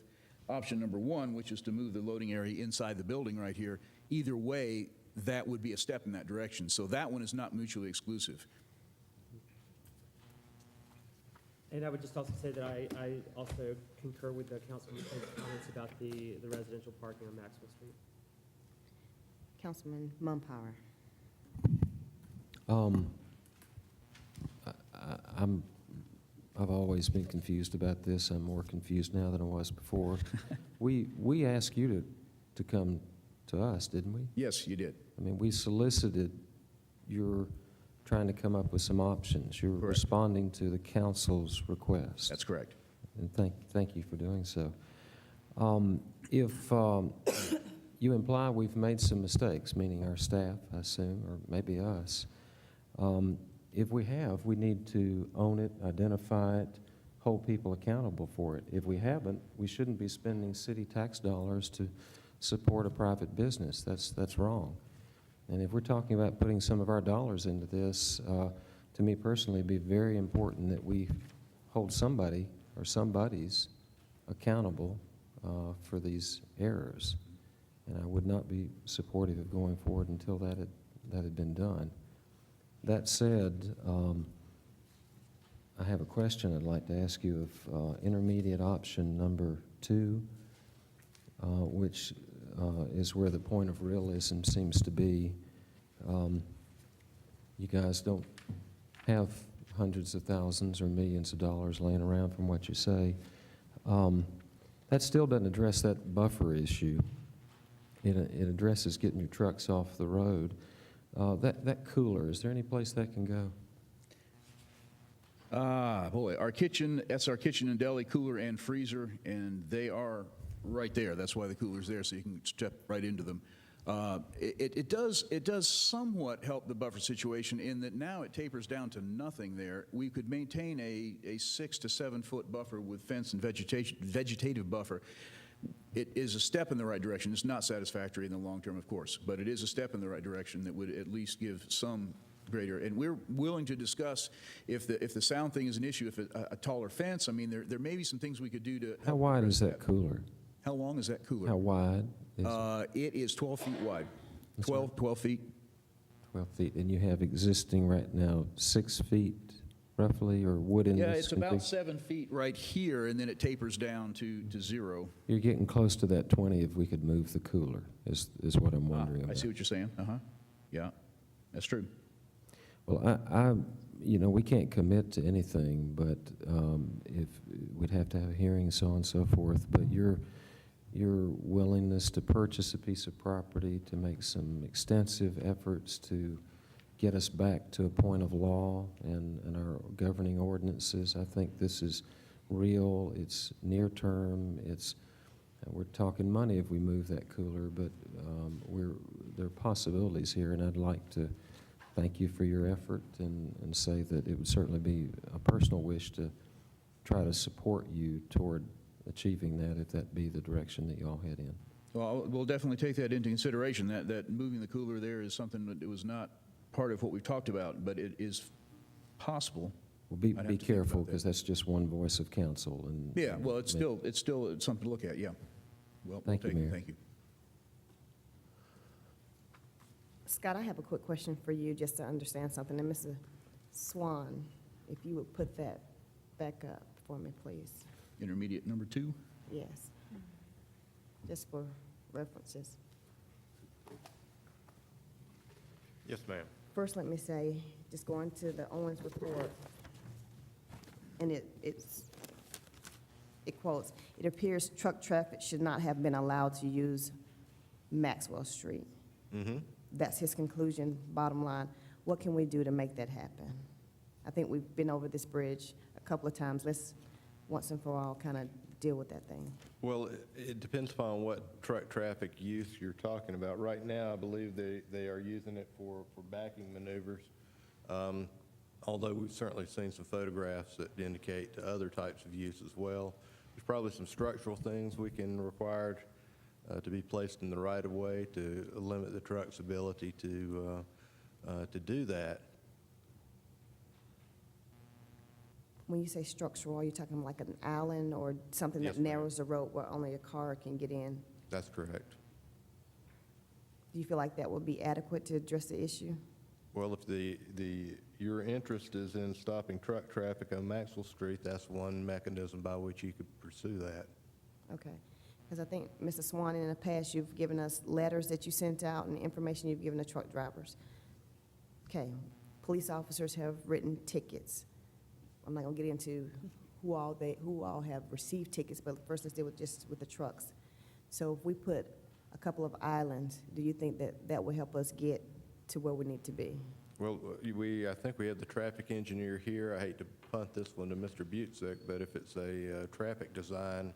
option number 1, which is to move the loading area inside the building right here. Either way, that would be a step in that direction. So that one is not mutually exclusive. And I would just also say that I also concur with the councilman's comments about the residential parking on Maxwell Street. Councilman Mumpower. I've always been confused about this. I'm more confused now than I was before. We asked you to come to us, didn't we? Yes, you did. I mean, we solicited your trying to come up with some options. You're Correct. responding to the council's request. That's correct. And thank you for doing so. If you imply we've made some mistakes, meaning our staff, I assume, or maybe us, if we have, we need to own it, identify it, hold people accountable for it. If we haven't, we shouldn't be spending city tax dollars to support a private business. That's wrong. And if we're talking about putting some of our dollars into this, to me personally, it'd be very important that we hold somebody or somebody's accountable for these errors. And I would not be supportive of going forward until that had been done. That said, I have a question I'd like to ask you of intermediate option number 2, which is where the point of realism seems to be. You guys don't have hundreds of thousands or millions of dollars laying around from what you say. That still doesn't address that buffer issue. It addresses getting your trucks off the road. That cooler, is there any place that can go? Boy, that's our kitchen and deli cooler and freezer, and they are right there. That's why the cooler's there, so you can step right into them. It does somewhat help the buffer situation in that now it tapers down to nothing there. We could maintain a 6 to 7 foot buffer with fence and vegetative buffer. It is a step in the right direction. It's not satisfactory in the long term, of course, but it is a step in the right direction that would at least give some greater. And we're willing to discuss if the sound thing is an issue, if a taller fence. I mean, there may be some things we could do to. How wide is that cooler? How long is that cooler? How wide is it? It is 12 feet wide. That's 12 feet. 12 feet, and you have existing right now 6 feet roughly, or wood in Yeah, this it's about 7 feet right here, and then it tapers down to 0. You're getting close to that 20 if we could move the cooler, is what I'm wondering I about. see what you're saying. Yeah, that's true. Well, we can't commit to anything, but if we'd have to have hearings, so on and so forth. But your willingness to purchase a piece of property, to make some extensive efforts to get us back to a point of law and our governing ordinances, I think this is real. It's near term. We're talking money if we move that cooler, but there are possibilities here, and I'd like to thank you for your effort and say that it would certainly be a personal wish to try to support you toward achieving that, if that be the direction that you all head in. Well, we'll definitely take that into consideration. That moving the cooler there is something that was not part of what we've talked about, but it is possible. Well, I'd have be to think careful, about that. because that's just one voice of counsel. And Yeah, well, it's still something to look at. Yeah. Well, Thank you, we'll take it. Mayor. Thank you. Scott, I have a quick question for you, just to understand something. And Mr. Swan, if you would put that back up for me, please. Intermediate number 2. Yes. Just for references. Yes, ma'am. First, let me say, just going to the Owens report, and it quotes, "It appears truck traffic should not have been allowed to use Maxwell Street." That's his conclusion, bottom line. What can we do to make that happen? I think we've been over this bridge a couple of times. Let's, once and for all, kind of deal with that thing. Well, it depends upon what truck traffic use you're talking about. Right now, I believe they are using it for backing maneuvers, although we've certainly seen some photographs that indicate other types of use as well. There's probably some structural things we can require to be placed in the right-of-way to limit the truck's ability to do that. When you say structural, are you talking like an island or something Yes, that ma'am. narrows the road where only a car can get in? That's correct. Do you feel like that would be adequate to address the issue? Well, if your interest is in stopping truck traffic on Maxwell Street, that's one mechanism by which you could pursue that. Okay. Because I think, Mr. Swan, in the past, you've given us letters that you sent out and information you've given the truck drivers. Okay. Police officers have written tickets. I'm not going to get into who all have received tickets, but first let's deal with just with the trucks. So if we put a couple of islands, do you think that that will help us get to where we need to be? Well, I think we have the traffic engineer here. I hate to punt this one to Mr. Butzek, but if it's a traffic design,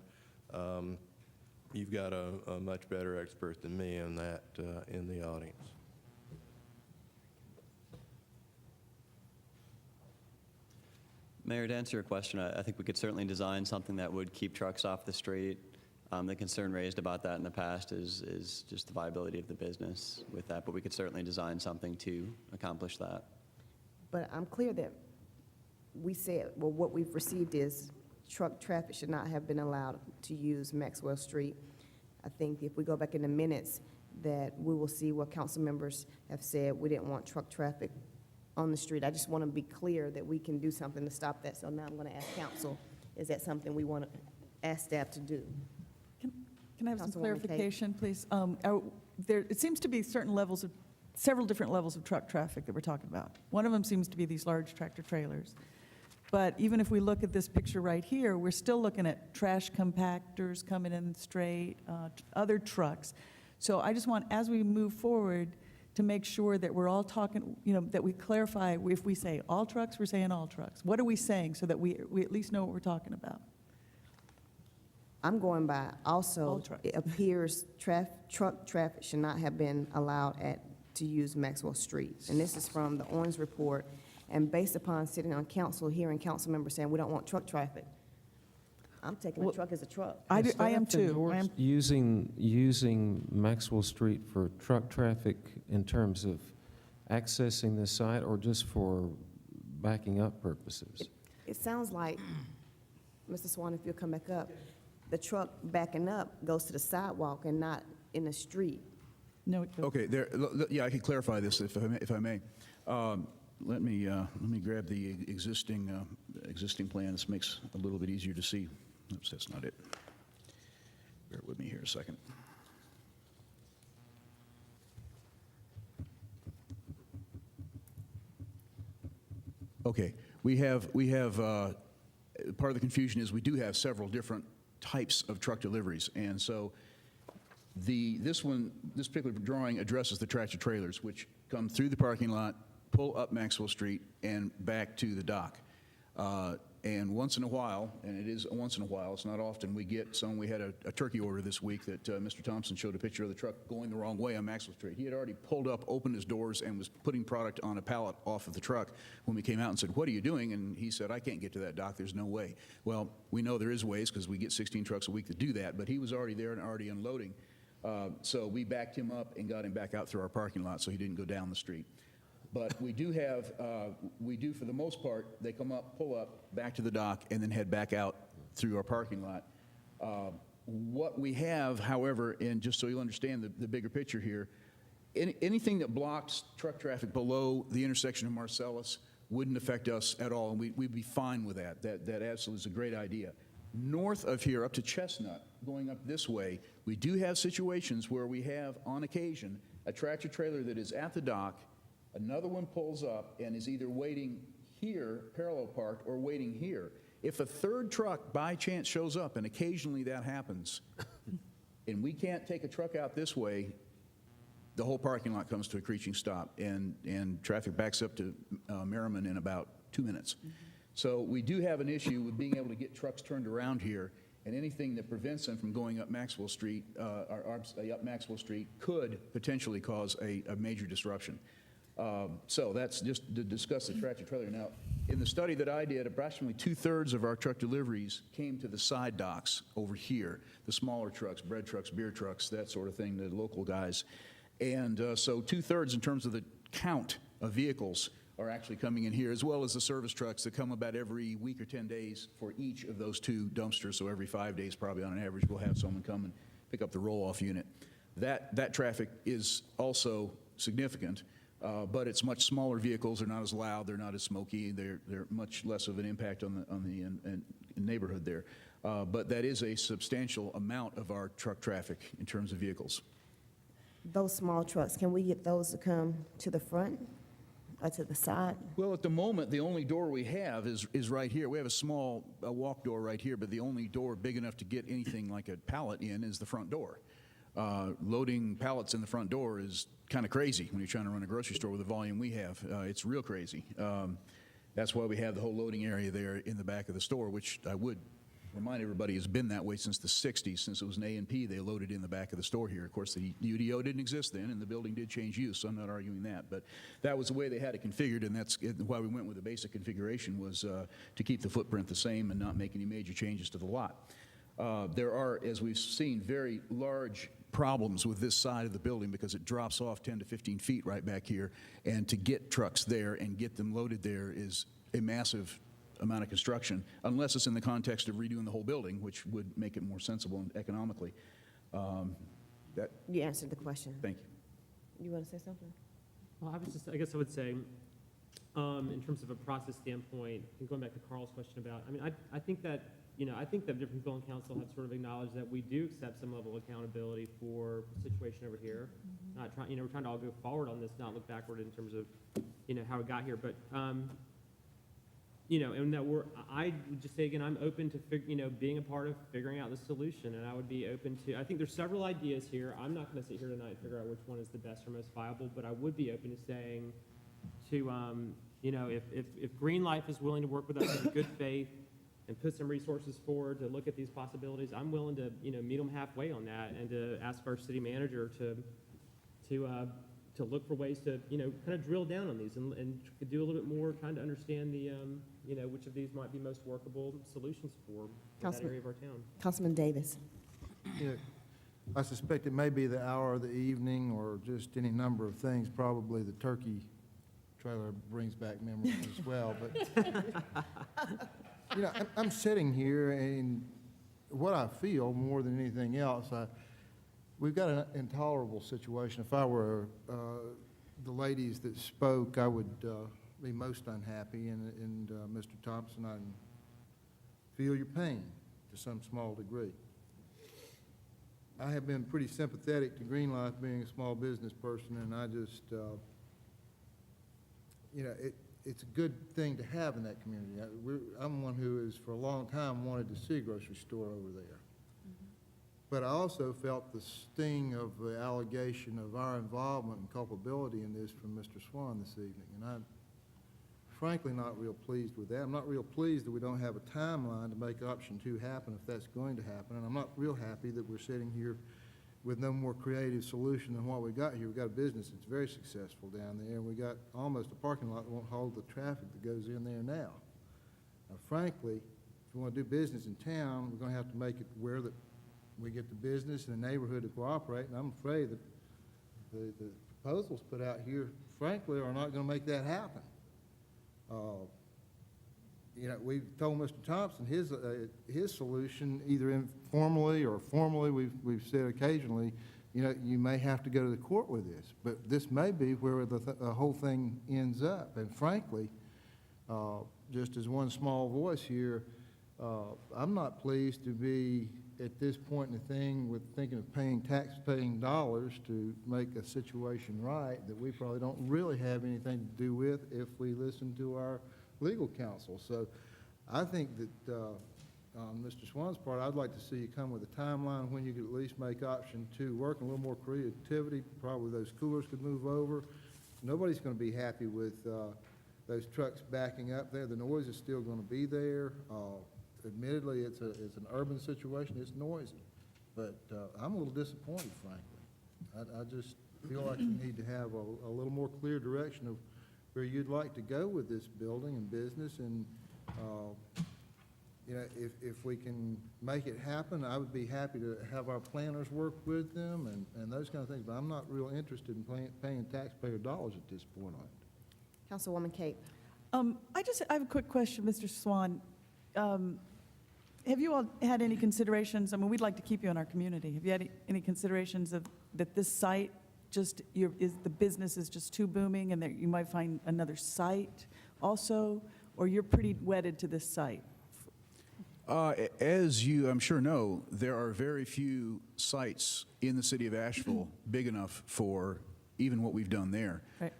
you've got a much better expert than me in that in the audience. Mayor, to answer your question, I think we could certainly design something that would keep trucks off the street. The concern raised about that in the past is just the viability of the business with that, but we could certainly design something to accomplish that. But I'm clear that we said, well, what we've received is truck traffic should not have been allowed to use Maxwell Street. I think if we go back in the minutes, that we will see what council members have said. We didn't want truck traffic on the street. I just want to be clear that we can do something to stop that. So now I'm going to ask council, is that something we want to ask staff to do? Can I have some Councilwoman Kate. clarification, please? It seems to be several different levels of truck traffic that we're talking about. One of them seems to be these large tractor trailers. But even if we look at this picture right here, we're still looking at trash compactors coming in straight, other trucks. So I just want, as we move forward, to make sure that we're all talking, that we clarify, if we say all trucks, we're saying all trucks. What are we saying so that we at least know what we're talking about? I'm going by All also, trucks. it appears truck traffic should not have been allowed to use Maxwell Street. And this is from the Owens report. And based upon sitting on council, hearing council members saying we don't want truck traffic, I'm taking a Well, truck as a truck. I Has am staff too. endorsed using Maxwell Street for truck traffic in terms of accessing the site or just for backing up purposes? It sounds like, Mr. Swan, if you'll come back up, the truck backing up goes to the sidewalk and not in the street. No, it doesn't. Okay, yeah, I can clarify this if I may. Let me grab the existing plan. This makes it a little bit easier to see. Oops, that's not it. Bear with me here a second. Okay, we have part of the confusion is we do have several different types of truck deliveries, and so this particular drawing addresses the tractor trailers, which come through the parking lot, pull up Maxwell Street, and back to the dock. And once in a while, and it is once in a while, it's not often, we get some. We had a turkey order this week that Mr. Thompson showed a picture of the truck going the wrong way on Maxwell Street. He had already pulled up, opened his doors, and was putting product on a pallet off of the truck when we came out and said, "What are you doing?" And he said, "I can't get to that dock. There's no way." Well, we know there is ways because we get 16 trucks a week that do that, but he was already there and already unloading. So we backed him up and got him back out through our parking lot so he didn't go down the street. But we do for the most part, they come up, pull up, back to the dock, and then head back out through our parking lot. What we have, however, and just so you'll understand the bigger picture here, anything that blocks truck traffic below the intersection of Marcellus wouldn't affect us at all, and we'd be fine with that. That absolutely is a great idea. North of here, up to Chestnut, going up this way, we do have situations where we have, on occasion, a tractor trailer that is at the dock. Another one pulls up and is either waiting here, parallel parked, or waiting here. If a third truck by chance shows up, and occasionally that happens, and we can't take a truck out this way, the whole parking lot comes to a screeching stop, and traffic backs up to Merriman in about 2 minutes. So we do have an issue with being able to get trucks turned around here, and anything that prevents them from going up Maxwell Street, up Maxwell Street, could potentially cause a major disruption. So that's just to discuss the tractor trailer. Now, in the study that I did, approximately 2/3 of our truck deliveries came to the side docks over here, the smaller trucks, bread trucks, beer trucks, that sort of thing, the local guys. And so 2/3 in terms of the count of vehicles are actually coming in here, as well as the service trucks that come about every week or 10 days for each of those 2 dumpsters. So every 5 days, probably on an average, we'll have someone come and pick up the roll-off unit. That traffic is also significant. But it's much smaller vehicles. They're not as loud. They're not as smoky. They're much less of an impact on the neighborhood there. But that is a substantial amount of our truck traffic in terms of vehicles. Those small trucks, can we get those to come to the front or to the side? Well, at the moment, the only door we have is right here. We have a small walk door right here, but the only door big enough to get anything like a pallet in is the front door. Loading pallets in the front door is kind of crazy when you're trying to run a grocery store with the volume we have. It's real crazy. That's why we have the whole loading area there in the back of the store, which I would remind everybody has been that way since the 60s. Since it was an A&P, they loaded in the back of the store here. Of course, the UDO didn't exist then, and the building did change use, so I'm not arguing that. But that was the way they had it configured, and that's why we went with the basic configuration, was to keep the footprint the same and not make any major changes to the lot. There are, as we've seen, very large problems with this side of the building because it drops off 10 to 15 feet right back here, and to get trucks there and get them loaded there is a massive amount of construction, unless it's in the context of redoing the whole building, which would make it more sensible and economically. You answered the question. Thank you. You want to say something? Well, I guess I would say, in terms of a process standpoint, and going back to Carl's question about, I think that different people on council have sort of acknowledged that we do accept some level of accountability for the situation over here. Not trying, we're trying to all go forward on this, not look backward in terms of, how we got here. But, and that I would just say again, I'm open to, being a part of figuring out the solution, and I would be open to, I think there's several ideas here. I'm not going to sit here tonight and figure out which one is the best or most viable, but I would be open to saying if Green Life is willing to work with us in good faith and put some resources forward to look at these possibilities, I'm willing to, meet them halfway on that, and to ask our city manager to look for ways to, kind of drill down on these and do a little bit more, trying to understand the, which of these might be most workable solutions for that area of our town. Councilman Davis. I suspect it may be the hour of the evening or just any number of things. Probably the turkey trailer brings back memories as well. But, I'm sitting here, and what I feel more than anything else, we've got an intolerable situation. If I were the ladies that spoke, I would be most unhappy. And Mr. Thompson, I feel your pain to some small degree. I have been pretty sympathetic to Green Life, being a small business person, and I just, it's a good thing to have in that community. I'm one who has, for a long time, wanted to see a grocery store over there. But I also felt the sting of the allegation of our involvement and culpability in this from Mr. Swan this evening, and I'm frankly not real pleased with that. I'm not real pleased that we don't have a timeline to make option 2 happen if that's going to happen, and I'm not real happy that we're sitting here with no more creative solution than what we got here. We've got a business that's very successful down there, and we got almost a parking lot that won't hold the traffic that goes in there now. Frankly, if we want to do business in town, we're going to have to make it where that we get the business and the neighborhood to cooperate, and I'm afraid that the proposals put out here, frankly, are not going to make that happen. We've told Mr. Thompson his solution, either informally or formally, we've said occasionally, you may have to go to the court with this, but this may be where the whole thing ends up. And frankly, just as one small voice here, I'm not pleased to be at this point in the thing with thinking of paying tax-paying dollars to make a situation right that we probably don't really have anything to do with if we listen to our legal counsel. So I think that on Mr. Swan's part, I'd like to see you come with a timeline when you could at least make option 2 work, and a little more creativity. Probably those coolers could move over. Nobody's going to be happy with those trucks backing up there. The noise is still going to be there. Admittedly, it's an urban situation. It's noisy. But I'm a little disappointed, frankly. I just feel like you need to have a little more clear direction of where you'd like to go with this building and business. And, you know, if we can make it happen, I would be happy to have our planners work with them and those kind of things. But I'm not real interested in paying taxpayer dollars at this point on it. Councilwoman Cape. I have a quick question, Mr. Swan. Have you all had any considerations, I mean, we'd like to keep you in our community. Have you had any considerations of that this site just, the business is just too booming and that you might find another site also, or you're pretty wedded to this site? As you, I'm sure, know, there are very few sites in the city of Asheville big enough for even what we've done there. Right.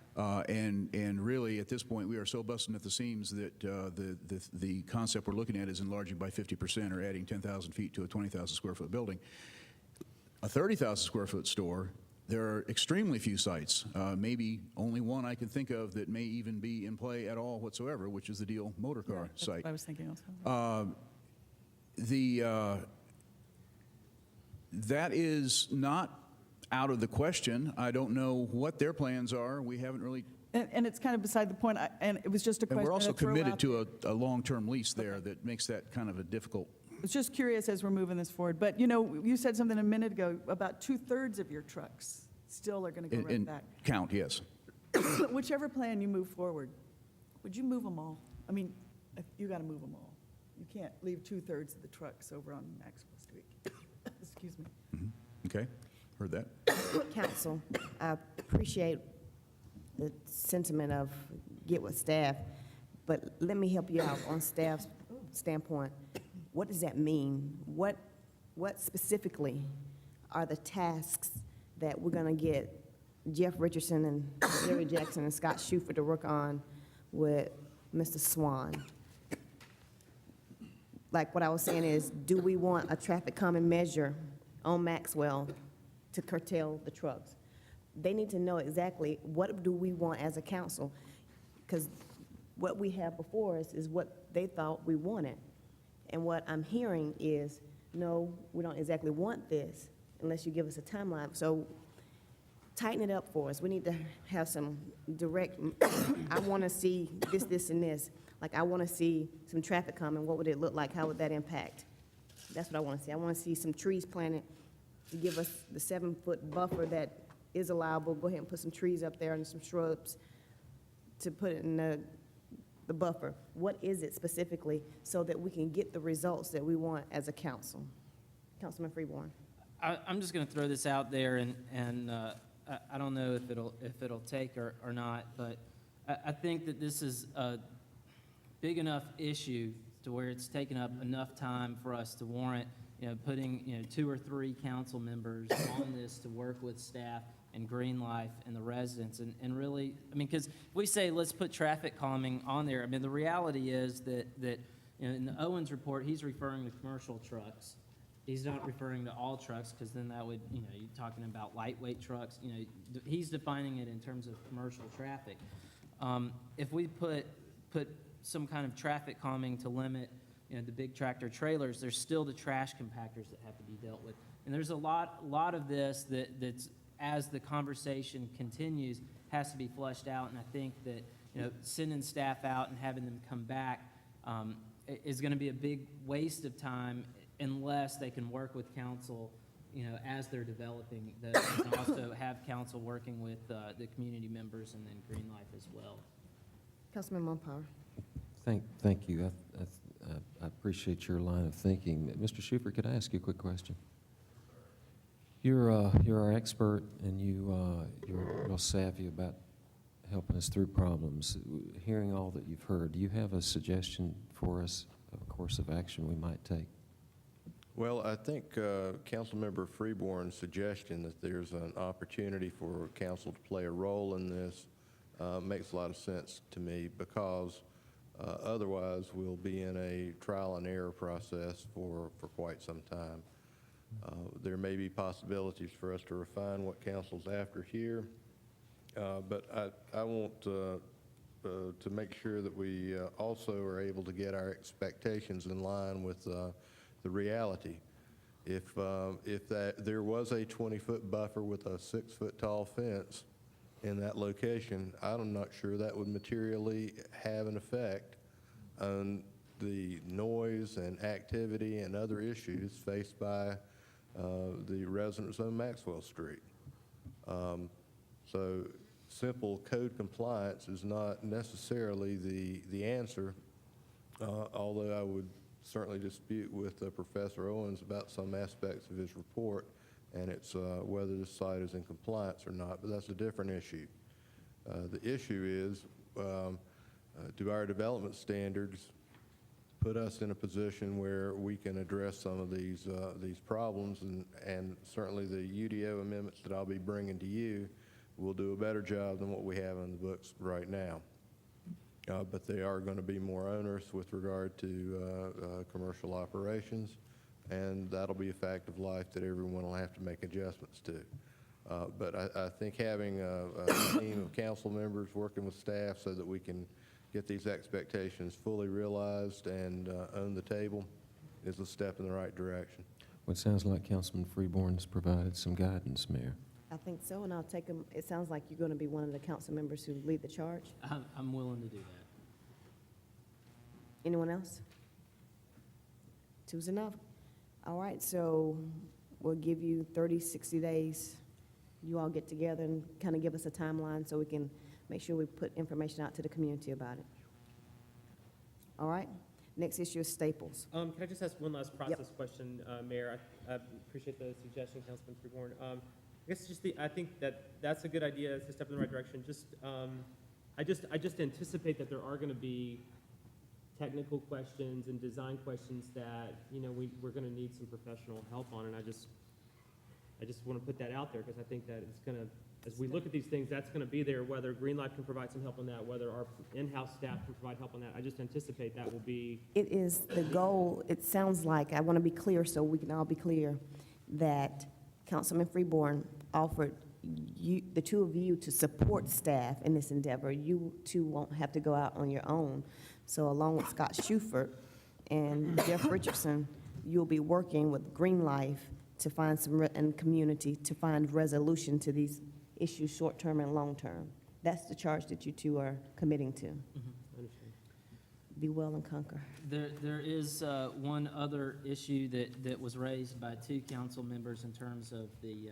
And really, at this point, we are so busting at the seams that the concept we're looking at is enlarging by 50% or adding 10,000 feet to a 20,000 square foot building. A 30,000 square foot store, there are extremely few sites, maybe only one I can think of that may even be in play at all whatsoever, which is the Deal Motor Car That's site. what I was thinking also. That is not out of the question. I don't know what their plans are. We haven't really. And it's kind of beside the point, and it was just a question. And we're also to throw committed out to a long-term lease there that makes that kind of a difficult. I was just curious as we're moving this forward. But, you know, you said something a minute ago, about 2/3 of your trucks still are going to go right in back. count, yes. Whichever plan you move forward, would you move them all? I mean, you got to move them all. You can't leave 2/3 of the trucks over on Maxwell Street. Excuse me. Okay, heard that. Council, I appreciate the sentiment of get with staff, but let me help you out on staff's standpoint. What does that mean? What specifically are the tasks that we're going to get Jeff Richardson and Jerry Jackson and Scott Schufer to work on with Mr. Swan? Like what I was saying is, do we want a traffic calming measure on Maxwell to curtail the trucks? They need to know exactly what do we want as a council, because what we have before us is what they thought we wanted. And what I'm hearing is, no, we don't exactly want this unless you give us a timeline. So tighten it up for us. We need to have some direct, I want to see this, this, and this. Like, I want to see some traffic calming. What would it look like? How would that impact? That's what I want to see. I want to see some trees planted to give us the 7-foot buffer that is allowable. Go ahead and put some trees up there and some shrubs to put it in the buffer. What is it specifically so that we can get the results that we want as a council? Councilman Freeborn. I'm just going to throw this out there, and I don't know if it'll take or not, but I think that this is a big enough issue to where it's taken up enough time for us to warrant, putting, 2 or 3 council members on this to work with staff and Green Life and the residents. And really, I mean, because we say, let's put traffic calming on there. I mean, the reality is that in the Owens report, he's referring to commercial trucks. He's not referring to all trucks, because then that would, you're talking about lightweight trucks. He's defining it in terms of commercial traffic. If we put some kind of traffic calming to limit, the big tractor trailers, there's still the trash compactors that have to be dealt with. And there's a lot of this that's, as the conversation continues, has to be fleshed out. And I think that, sending staff out and having them come back is going to be a big waste of time unless they can work with council, as they're developing those, and also have council working with the community members and then Green Life as well. Councilman Mumpower. Thank you. I appreciate your line of thinking. Mr. Schufer, could I ask you a quick question? You're our expert, and you're real savvy about helping us through problems. Hearing all that you've heard, do you have a suggestion for us of a course of action we might take? Well, I think Councilmember Freeborn's suggestion that there's an opportunity for council to play a role in this makes a lot of sense to me, because Otherwise, we'll be in a trial and error process for quite some time. There may be possibilities for us to refine what council's after here, but I want to make sure that we also are able to get our expectations in line with the reality. If there was a 20-foot buffer with a 6-foot tall fence in that location, I'm not sure that would materially have an effect on the noise and activity and other issues faced by the residents on Maxwell Street. So simple code compliance is not necessarily the answer, although I would certainly dispute with Professor Owens about some aspects of his report, and it's whether the site is in compliance or not, but that's a different issue. The issue is, do our development standards put us in a position where we can address some of these problems, and certainly the UDO amendments that I'll be bringing to you will do a better job than what we have in the books right now. But they are going to be more onerous with regard to commercial operations, and that'll be a fact of life that everyone will have to make adjustments to. But I think having a team of council members working with staff so that we can get these expectations fully realized and on the table is a step in the right direction. Well, it sounds like Councilman Freeborn's provided some guidance, Mayor. I think so, and I'll take them. It sounds like you're going to be one of the council members who lead the charge. I'm willing to do that. Anyone else? Two's enough. All right, so we'll give you 30, 60 days. You all get together and kind of give us a timeline so we can make sure we put information out to the community about it. All right? Next issue is Staples. Can I just ask one last process question, Mayor? I appreciate the suggestion, Councilman Freeborn. I guess just I think that's a good idea. It's a step in the right direction. I just anticipate that there are going to be technical questions and design questions that, we're going to need some professional help on, and I just want to put that out there because I think that it's going to, as we look at these things, that's going to be there, whether Greenlight can provide some help on that, whether our in-house staff can provide help on that. I just anticipate that will be. It is the goal, it sounds like, I want to be clear so we can all be clear, that Councilman Freeborn offered you, the two of you, to support staff in this endeavor. You two won't have to go out on your own. So along with Scott Schufert and Jeff Richardson, you'll be working with Green Life to find and community to find resolution to these issues, short-term and long-term. That's the charge that you two are committing to. I understand. Be well and conquer. There is one other issue that was raised by two council members in terms of the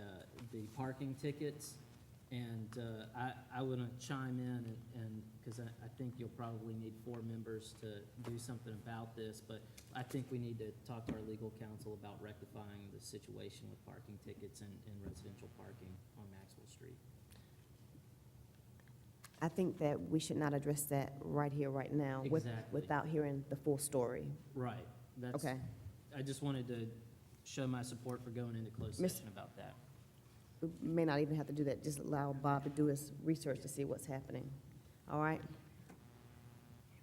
parking tickets. And I want to chime in, and because I think you'll probably need 4 members to do something about this, but I think we need to talk to our legal counsel about rectifying the situation with parking tickets and residential parking on Maxwell Street. I think that we should not address that right here, right now, Exactly. without hearing the full story. Right. That's, Okay. I just wanted to show my support for going into closed Miss- session about that. We may not even have to do that, just allow Bob to do his research to see what's happening. All right?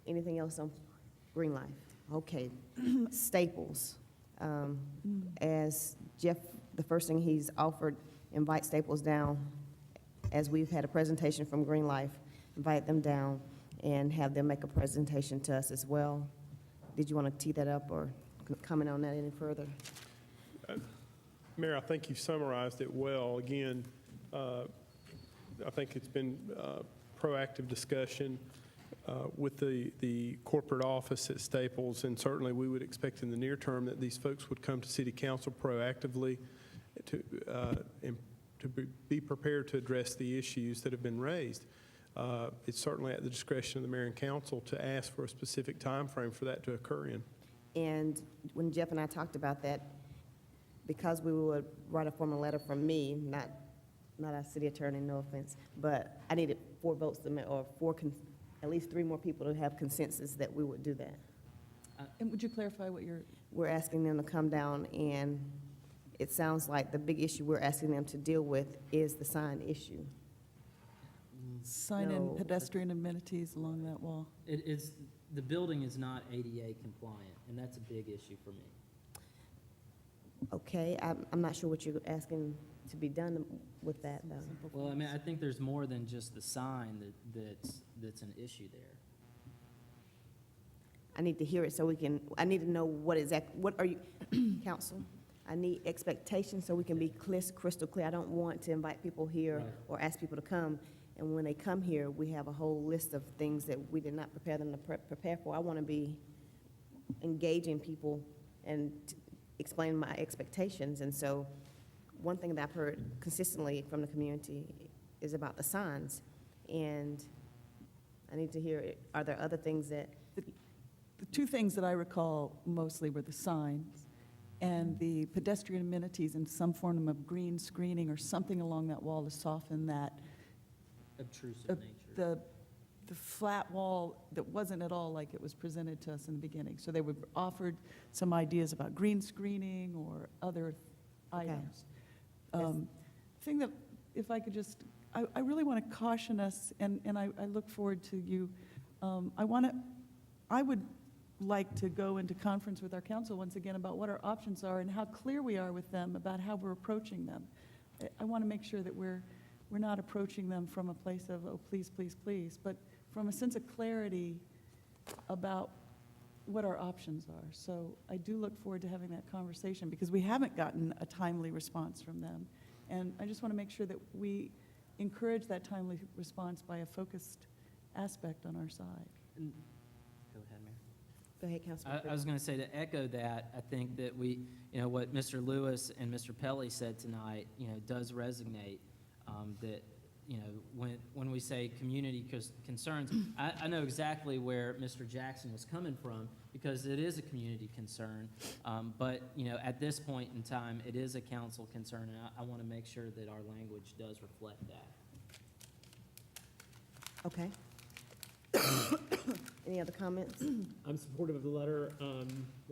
Anything else on Green Life? Okay, Staples. As Jeff, the first thing he's offered, invite Staples down, as we've had a presentation from Green Life, invite them down and have them make a presentation to us as well. Did you want to tee that up or comment on that any further? Mayor, I think you summarized it well. Again, I think it's been proactive discussion with the corporate office at Staples, and certainly we would expect in the near term that these folks would come to City Council proactively to be prepared to address the issues that have been raised. It's certainly at the discretion of the mayor and council to ask for a specific time frame for that to occur in. And when Jeff and I talked about that, because we would write a formal letter from me, not our city attorney, no offense, but I needed 4 votes to make, or at least 3 more people to have consensus that we would do that. And would you clarify what you're? We're asking them to come down, and it sounds like the big issue we're asking them to deal with is the sign issue. Sign No. in pedestrian amenities along that wall. It is, the building is not ADA compliant, and that's a big issue for me. Okay, I'm not sure what you're asking to be done with that, though. Well, I mean, I think there's more than just the sign that's an issue there. I need to hear it so we can, I need to know what are you, council? I need expectations so we can be crystal clear. I don't want to invite people here Right. or ask people to come, and when they come here, we have a whole list of things that we did not prepare them to prepare for. I want to be engaging people and explain my expectations, and so one thing that I've heard consistently from the community is about the signs, and I need to hear, are there other things that, The two things that I recall mostly were the signs and the pedestrian amenities in some form of green screening or something along that wall to soften that, Obtrusive nature. the flat wall that wasn't at all like it was presented to us in the beginning. So they were offered some ideas about green screening or other items. Thing that, if I could just, I really want to caution us, and I look forward to you, I would like to go into conference with our council once again about what our options are and how clear we are with them about how we're approaching them. I want to make sure that we're not approaching them from a place of, oh, please, please, please, but from a sense of clarity about what our options are. So I do look forward to having that conversation because we haven't gotten a timely response from them. And I just want to make sure that we encourage that timely response by a focused aspect on our side. And- Go ahead, Mayor. go ahead, Councilman. I was going to say, to echo that, I think that we, what Mr. Lewis and Mr. Pelly said tonight, does resonate, that, when we say community concerns, I know exactly where Mr. Jackson was coming from, because it is a community concern, but, at this point in time, it is a council concern, and I want to make sure that our language does reflect that. Okay. Any other comments? I'm supportive of the letter,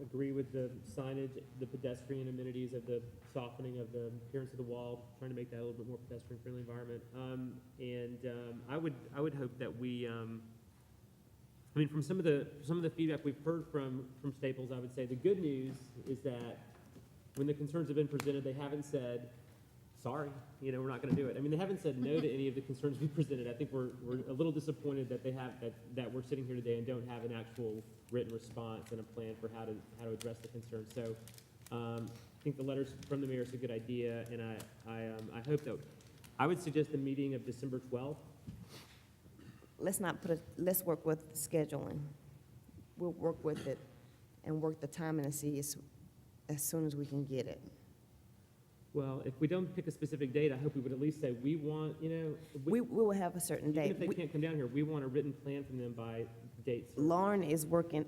agree with the signage, the pedestrian amenities of the softening of the appearance of the wall, trying to make that a little bit more pedestrian-friendly environment. I would hope that we, from some of the feedback we've heard from Staples, I would say the good news is that when the concerns have been presented, they haven't said, sorry, we're not going to do it. They haven't said no to any of the concerns we presented. I think we're a little disappointed that that we're sitting here today and don't have an actual written response and a plan for how to address the concerns. So I think the letters from the mayor is a good idea, and I hope that, I would suggest the meeting of December 12th. Let's work with scheduling. We'll work with it and work the timing and see as soon as we can get it. Well, if we don't pick a specific date, I hope we would at least say, we want, We will have a certain even date. if they can't come down here, we want a written plan from them by dates. Lauren is working,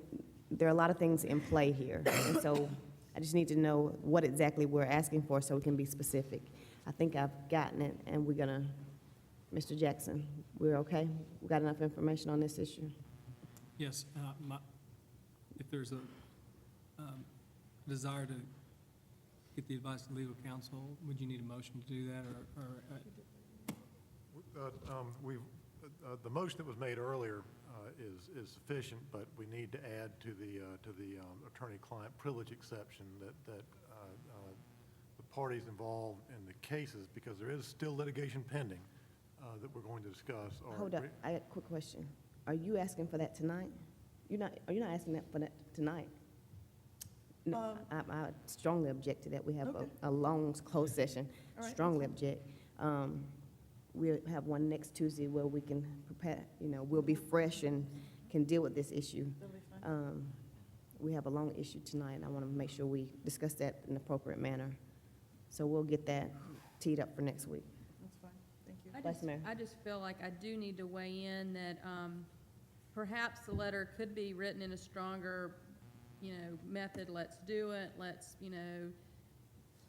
there are a lot of things in play here, and so I just need to know what exactly we're asking for so we can be specific. I think I've gotten it, and we're gonna, Mr. Jackson, we're okay? We got enough information on this issue? Yes, if there's a desire to get the advice of legal counsel, would you need a motion to do that, the motion that was made earlier is sufficient, but we need to add to the attorney-client privilege exception that the parties involved in the cases, because there is still litigation pending that we're going to discuss. Hold up, I got a quick question. Are you asking for that tonight? Are you not asking that for that tonight? No, I strongly object to that. We have Okay. a long closed session. All right, Strongly object. We'll have one next Tuesday where we can prepare, we'll be fresh and can deal with this issue. That'll be fine. We have a long issue tonight, and I want to make sure we discuss that in an appropriate manner. So we'll get that teed up for next week. That's fine, thank you. Vice Mayor. I just feel like I do need to weigh in that perhaps the letter could be written in a stronger, method. Let's do it, let's,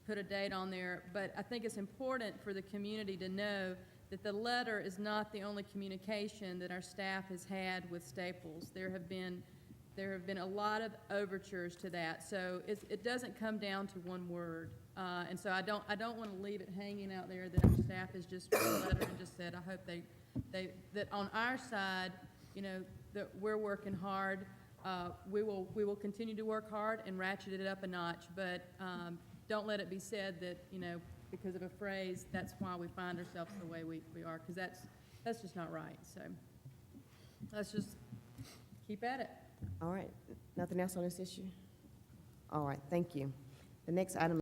put a date on there. But I think it's important for the community to know that the letter is not the only communication that our staff has had with Staples. There have been a lot of overtures to that, so it doesn't come down to one word. And so I don't want to leave it hanging out there that our staff has just written a letter and just said, I hope that on our side, that we're working hard. We will continue to work hard and ratchet it up a notch, but don't let it be said that, because of a phrase, that's why we find ourselves the way we are, because that's just not right. So let's just keep at it. All right, nothing else on this issue? All right, thank you. The next item